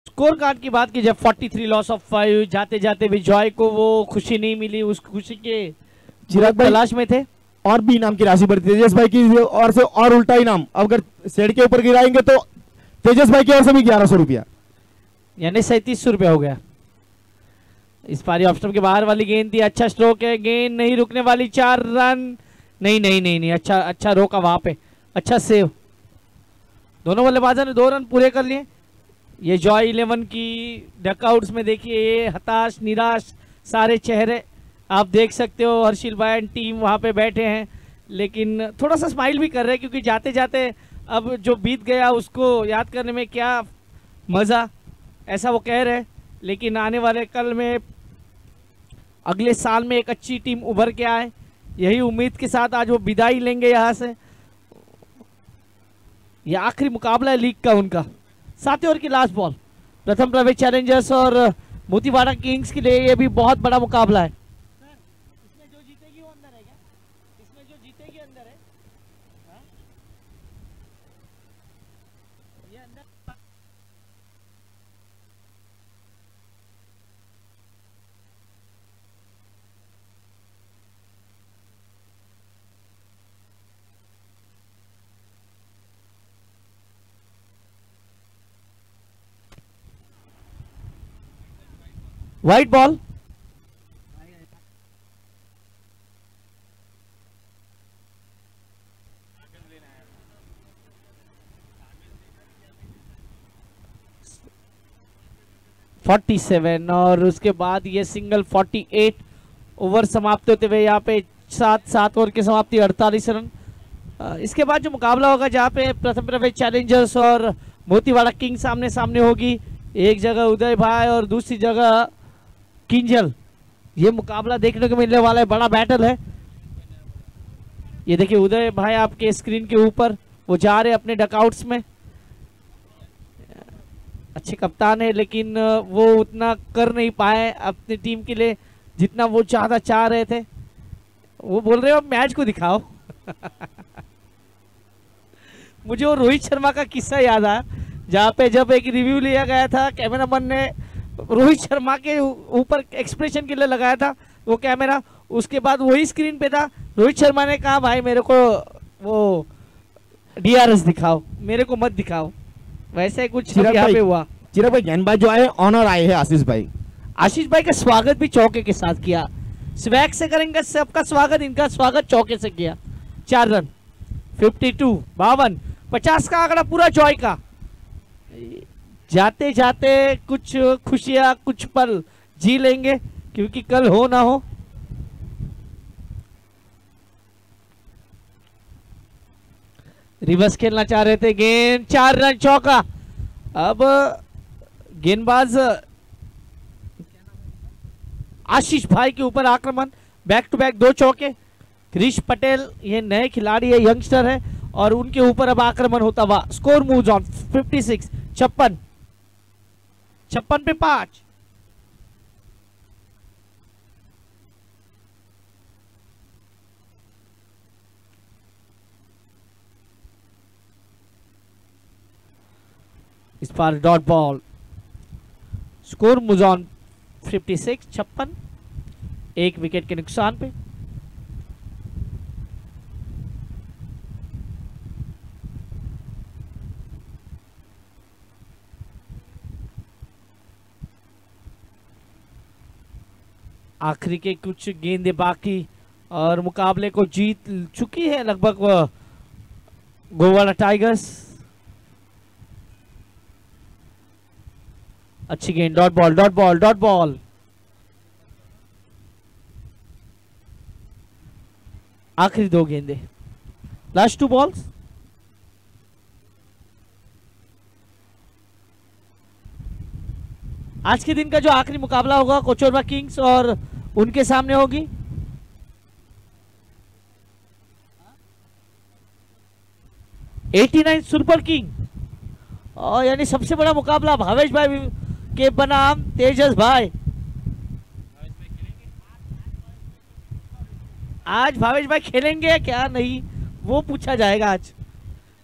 स्कोर कार्ड की बात की जब 43 लॉस ऑफ 5, जाते जाते भी जॉय को वो खुशी नहीं मिली, उस खुशी के चिराग भाई तलाश में थे। और भी इनाम की राशि बढ़ती है तेजस भाई की और से, और उल्टा इनाम अगर शेड के ऊपर गिराएंगे तो तेजस भाई की ओर से भी 1100 रुपया, यानी 3700 रुपया हो गया। इस पारी ऑप्शन के बाहर वाली गेंद थी, अच्छा स्ट्रोक है, गेंद नहीं रुकने वाली। 4 रन। नहीं नहीं नहीं नहीं, अच्छा रोका वहां पे, अच्छा सेव। दोनों बल्लेबाजों ने 2 रन पूरे कर लिए। ये जॉय 11 की डकआउट्स में देखिए ये हताश निराश सारे चेहरे आप देख सकते हो। हर्षिल भाई एंड टीम वहाँ पे बैठे हैं, लेकिन थोड़ा सा स्माइल भी कर रहे हैं क्योंकि जाते जाते अब जो बीत गया उसको याद करने में क्या मज़ा, ऐसा वो कह रहे हैं। लेकिन आने वाले कल में अगले साल में एक अच्छी टीम उभर के आए, यही उम्मीद के साथ आज वो विदाई लेंगे यहाँ से। ये आखिरी मुकाबला है लीग का उनका। 7 ओवर की लास्ट बॉल, प्रथम प्रवेश चैलेंजर्स और मोतीवाड़ा किंग्स के लिए ये भी बहुत बड़ा मुकाबला है। इसमें जो जीतेगी वो अंदर है क्या? इसमें जो जीतेगी अंदर है? हाँ? ये अंदर। White ball. (47) और उसके बाद ये सिंगल 48 ओवर समाप्त होते हुए यहाँ पे 7 ओवर की समाप्ति 48 रन। इसके बाद जो मुकाबला होगा जहाँ पे प्रथम प्रवेश चैलेंजर्स और मोतीवाड़ा किंग सामने सामने होगी, एक जगह उदय भाई और दूसरी जगह किंजल। ये मुकाबला देखने को मिलने वाला है, बड़ा बैटल है। ये देखिए उदय भाई आपके स्क्रीन के ऊपर, वो जा रहे अपने डकआउट्स में। अच्छे कप्तान है लेकिन वो उतना कर नहीं पाए अपनी टीम के लिए जितना वो ज्यादा चाह रहे थे। वो बोल रहे हो मैच को दिखाओ। मुझे वो रोहित शर्मा का किस्सा याद आया, जहाँ पे जब एक रिव्यू लिया गया था, कैमरामैन ने रोहित शर्मा के ऊपर एक्सप्रेशन के लिए लगाया था वो कैमरा, उसके बाद वही स्क्रीन पे था। रोहित शर्मा ने कहा भाई मेरे को वो डीआरएस दिखाओ, मेरे को मत दिखाओ। वैसे कुछ यहाँ पे हुआ। चिराग भाई गेंदबाज जो आए ऑनर आए हैं आशीष भाई। आशीष भाई का स्वागत भी चौके के साथ किया, स्वैग से करेंगे सबका स्वागत, इनका स्वागत चौके से किया। 4 रन, 52, 52, 50 का आंकड़ा पूरा जॉय का। जाते जाते कुछ खुशियां कुछ पल जी लेंगे, क्योंकि कल हो ना हो। रिवर्स खेलना चाह रहे थे, गेंद 4 रन चौका। अब गेंदबाज आशीष भाई के ऊपर आक्रमण, बैक टू बैक 2 चौके। क्रिश पटेल ये नए खिलाड़ी है, यंगस्टर है, और उनके ऊपर अब आक्रमण होता हुआ। स्कोर मूव्स ऑन 56, 56 पे 5। इस बार dot ball. Score moves on 56, 56, 1 wicket के नुकसान पे। आखिरी के कुछ गेंदें बाकी और मुकाबले को जीत चुकी है लगभग गोवाड़ा टाइगर्स। अच्छी गेंद, dot ball, dot ball, dot ball. आखिरी 2 गेंदें, लास्ट 2 बॉल्स। आज के दिन का जो आखिरी मुकाबला होगा कोचरबा किंग्स और उनके सामने होगी। '89 सुपर किंग, और यानी सबसे बड़ा मुकाबला भावेश भाई के बनाम तेजस भाई। आज भावेश भाई खेलेंगे क्या नहीं वो पूछा जाएगा आज,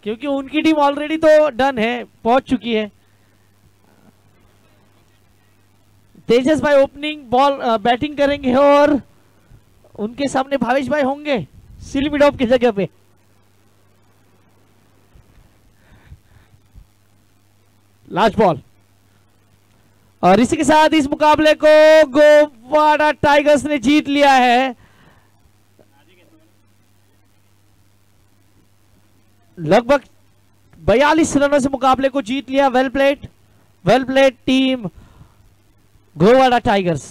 क्योंकि उनकी टीम ऑलरेडी तो डन है, पहुंच चुकी है। तेजस भाई ओपनिंग बॉल बैटिंग करेंगे और उनके सामने भावेश भाई होंगे सिलमिडॉप की जगह पे। लास्ट बॉल, और इसी के साथ इस मुकाबले को गोवाड़ा टाइगर्स ने जीत लिया है। लगभग 42 रनों से मुकाबले को जीत लिया। Well played team Gowada tigers.